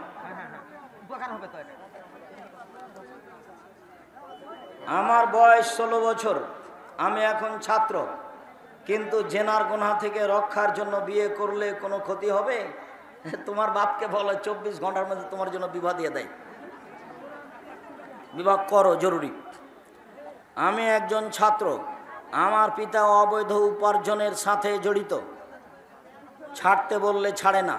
আমার বয়স 16 বছর, আমি এখন ছাত্র, কিন্তু জেনার গুনাহ থেকে রক্ষার জন্য বিয়ে করলে কোনো ক্ষতি হবে? তোমার বাপকে বলো 24 ঘন্টার মধ্যে তোমার জন্য বিবাহ দিয়ে দেয়। বিবাহ করো, জরুরি। আমি একজন ছাত্র, আমার পিতা অবৈধ উপার্জনের সাথে জড়িত, ছাড়তে বললে ছাড়ে না,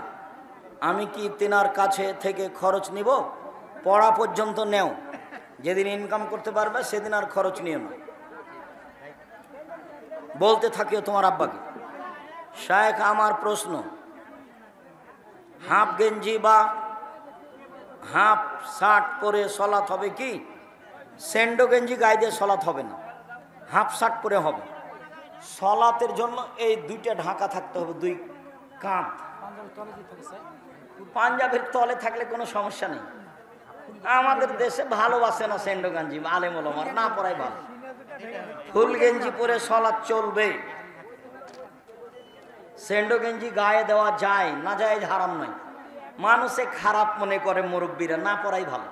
আমি কি তেনার কাছে থেকে খরচ নিব? পড়া পর্যন্ত নেও, যেদিন ইনকাম করতে পারবে সেদিন আর খরচ নিও না। বলতে থাকিও তোমার আব্বাকে। শায়েখ, আমার প্রশ্ন, হাফ গেঞ্জি বা হাফ শার্ট পরে সলাৎ হবে কি? স্যান্ডো গেঞ্জি গায়ে দিয়ে সলাৎ হবে না, হাফ শার্ট পরে হবে। সলাতের জন্য এই দুইটা ঢাকা থাকতে হবে, দুই কাঁধ। পাঞ্জাবের তলে থাকলে কোনো সমস্যা নেই। আমাদের দেশে ভালোবাসে না স্যান্ডো গেঞ্জি, আলেম ওলামার না পড়াই ভালো। ফুল গেঞ্জি পরে সলাৎ চলবে। স্যান্ডো গেঞ্জি গায়ে দেওয়া যায় না, যায় হারাম নয়। মানুষে খারাপ মনে করে মুরব্বীরা, না পড়াই ভালো।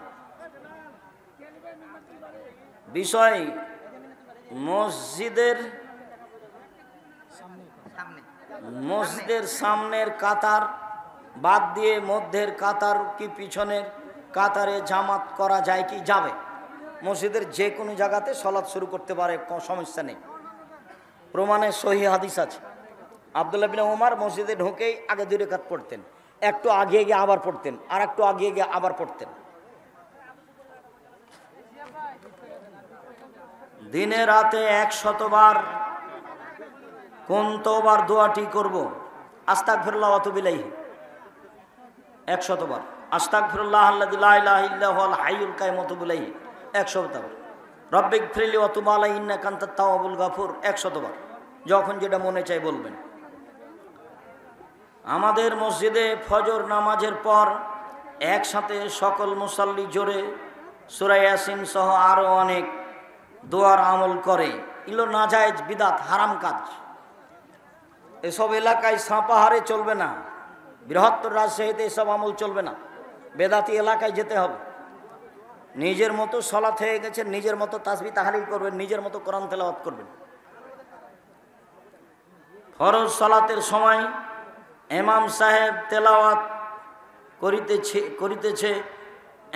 বিষয় মসজিদের সামনের কাতার বাদ দিয়ে মধ্যের কাতার কি পিছনের কাতারে জামাত করা যায় কি? যাবে। মসজিদের যে কোনো জায়গাতে সলাৎ শুরু করতে পারে, কোনো সমস্যা নেই। প্রমাণে সহি হাদিস আছে। আব্দুল্লাহ বিন ওমর মসজিদে ঢুকেই আগে 2 রাকাত পড়তেন, একটু আগিয়ে গিয়ে আবার পড়তেন, আর একটু আগিয়ে গিয়ে আবার পড়তেন। দিনে রাতে 100 বার কোন তওবার দোয়াটি করব? আস্তাগফিরুল্লাহ ওয়া আতুবু ইলাইহি 100 বার। আস্তাগফিরুল্লাহ আল্লাযী লা ইলাহা ইল্লা হুয়াল হাইয়ুল কাইয়্যুম ওয়া আতুবু ইলাইহি 100 বার। রব্বিগফিরলি ওয়া তুব আলাইহি ইন্নাকা আনতাত তাওয়াবুল গাফুর 100 বার। যখন যেটা মনে চায় বলবেন। আমাদের মসজিদে ফজর নামাজের পর একসাথে সকল মুসাল্লি জোরে সূরা ইয়াসিন সহ আরও অনেক দোয়ার আমল করে। এগুলো নাজায়েজ, বিদাত, হারাম কাজ। এসব এলাকায় সাপাহারে চলবে না, বৃহত্তর রাজশাহীতে এসব আমল চলবে না। বেদাতি এলাকায় যেতে হবে। নিজের মতো সলাত হয়ে গেছে, নিজের মতো তাসবিহ তাহলিল করবেন, নিজের মতো কোরআন তেলাওয়াত করবেন। ফরজ সালাতের সময় ইমাম সাহেব তেলাওয়াত করিতেছে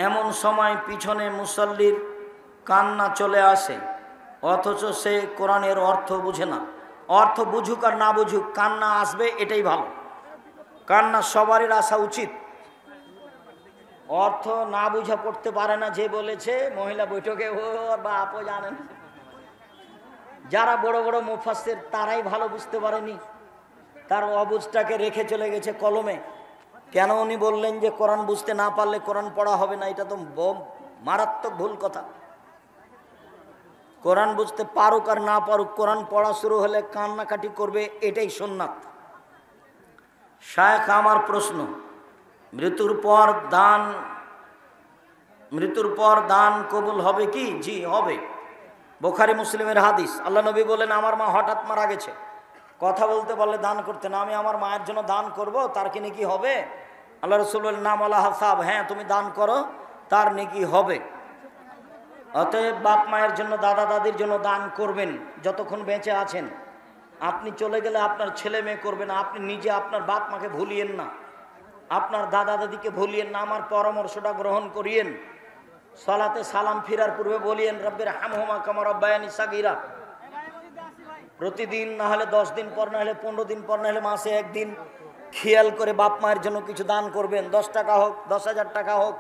এমন সময় পিছনে মুসল্লির কান্না চলে আসে, অথচ সে কোরআনের অর্থ বুঝে না। অর্থ বুঝুক আর না বুঝুক, কান্না আসবে, এটাই ভালো। কান্না সবারই আসা উচিত। অর্থ না বুঝা পড়তে পারে না যে বলেছে, মহিলা বৈঠকে ওর বাপও জানেন। যারা বড় বড় মুফাসসির তারাই ভালো বুঝতে পারেনি, তার অবুঝটাকে রেখে চলে গেছে কলমে। কেন উনি বললেন যে কোরআন বুঝতে না পারলে কোরআন পড়া হবে না? এটা তো মারাত্মক ভুল কথা। কোরআন বুঝতে পারুক আর না পারুক, কোরআন পড়া শুরু হলে কান্নাকাটি করবে, এটাই সুন্নাত। শায়েখ, আমার প্রশ্ন, মৃত্যুর পর দান কবুল হবে কি? জি হবে। বুখারী মুসলিমের হাদিস। আল্লাহ নবী বলেন, আমার মা হঠাৎ মারা গেছে, কথা বলতে পারলে দান করতে না, আমি আমার মায়ের জন্য দান করব, তার কি নেকি হবে? আল্লাহ রাসূল বলেন, নাম আল্লাহ হাসাব, হ্যাঁ তুমি দান করো, তার নেকি হবে। অতএব বাপ মায়ের জন্য, দাদা দাদির জন্য দান করবেন যতক্ষণ বেঁচে আছেন। আপনি চলে গেলে আপনার ছেলে মেয়ে করবে না। আপনি নিজে আপনার বাপ মাকে ভুলিয়েন না, আপনার দাদা দাদিকে ভুলিয়েন না। আমার পরামর্শটা গ্রহণ করিয়েন। সালাতে সালাম ফিরার পূর্বে বলিয়েন, রব্বির হামহুমা কামা রাব্বায়ানি সাগীরা। প্রতিদিন না হলে 10 দিন পর, না হলে 15 দিন পর, না হলে মাসে একদিন খেয়াল করে বাপ মায়ের জন্য কিছু দান করবেন। 10 টাকা হোক, 10,000 টাকা হোক,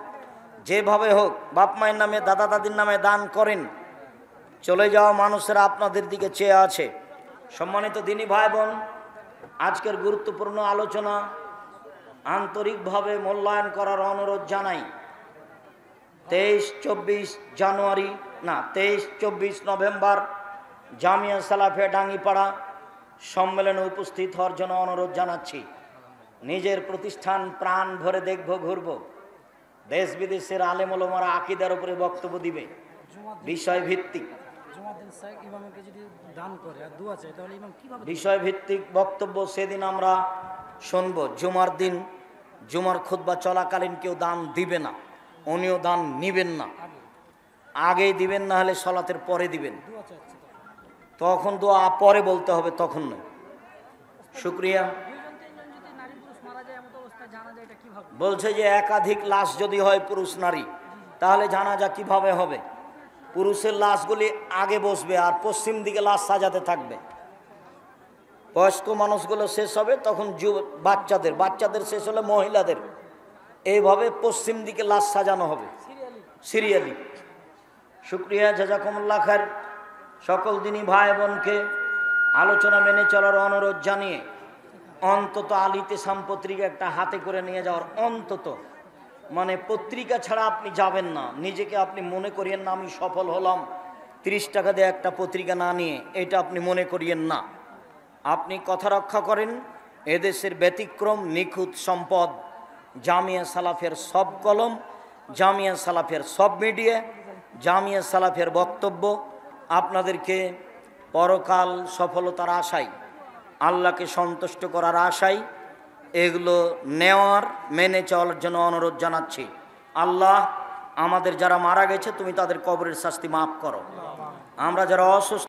যেভাবে হোক বাপ মায়ের নামে, দাদা দাদির নামে দান করেন। চলে যাওয়া মানুষেরা আপনাদের দিকে চেয়ে আছে। সম্মানিত দিনী ভাই বোন, আজকের গুরুত্বপূর্ণ আলোচনা আন্তরিকভাবে মূল্যায়ন করার অনুরোধ জানাই। 23-24 নভেম্বর জামিয়া সালাফিয়া ডাঙ্গিপাড়া সম্মেলনে উপস্থিত হওয়ার জন্য অনুরোধ জানাচ্ছি। নিজের প্রতিষ্ঠান প্রাণ ভরে দেখব, ঘুরব। দেশ বিদেশের আলেম ওলামারা আকীদার উপরে বক্তব্য দিবে, বিষয় ভিত্তিক। বিষয় ভিত্তিক বক্তব্য সেদিন আমরা শুনব। জুমার দিন জুমার খুতবা চলাকালীন কেউ দান দিবে না, উনিও দান নিবেন না। আগেই দিবেন, না হলে সলাতের পরে দিবেন। তখন দোয়া পরে বলতে হবে, তখন নয়। শুকরিয়া। বলছে যে একাধিক লাশ যদি হয় পুরুষ নারী, তাহলে জানাজা কিভাবে হবে? পুরুষের লাশগুলি আগে বসবে আর পশ্চিম দিকে লাশ সাজাতে থাকবে। বয়স্ক মানুষগুলো শেষ হবে, তখন বাচ্চাদের শেষ হলে মহিলাদের। এইভাবে পশ্চিম দিকে লাশ সাজানো হবে সিরিয়ালি। শুক্রিয়া, জাযাকুমুল্লাহ খায়ের। সকল দিনই ভাই বোনকে আলোচনা মেনে চলার অনুরোধ জানিয়ে অন্তত আলিতে পত্রিকা একটা হাতে করে নিয়ে যাওয়ার, অন্তত মানে পত্রিকা ছাড়া আপনি যাবেন না। নিজেকে আপনি মনে করিয়েন না আমি সফল হলাম 30 টাকা দিয়ে একটা পত্রিকা না নিয়ে, এটা আপনি মনে করিয়েন না। আপনি কথা রক্ষা করেন। এদেশের ব্যতিক্রম নিখুঁত সম্পদ জামিয়া সালাফের সব কলম, জামিয়া সালাফের সব মিডিয়া, জামিয়া সালাফের বক্তব্য আপনাদেরকে পরকাল সফলতার আশায়, আল্লাহকে সন্তুষ্ট করার আশায় এগুলো নেওয়ার, মেনে চলার জন্য অনুরোধ জানাচ্ছি। আল্লাহ আমাদের যারা মারা গেছে তুমি তাদের কবরের শাস্তি মাফ করো। আমরা যারা অসুস্থ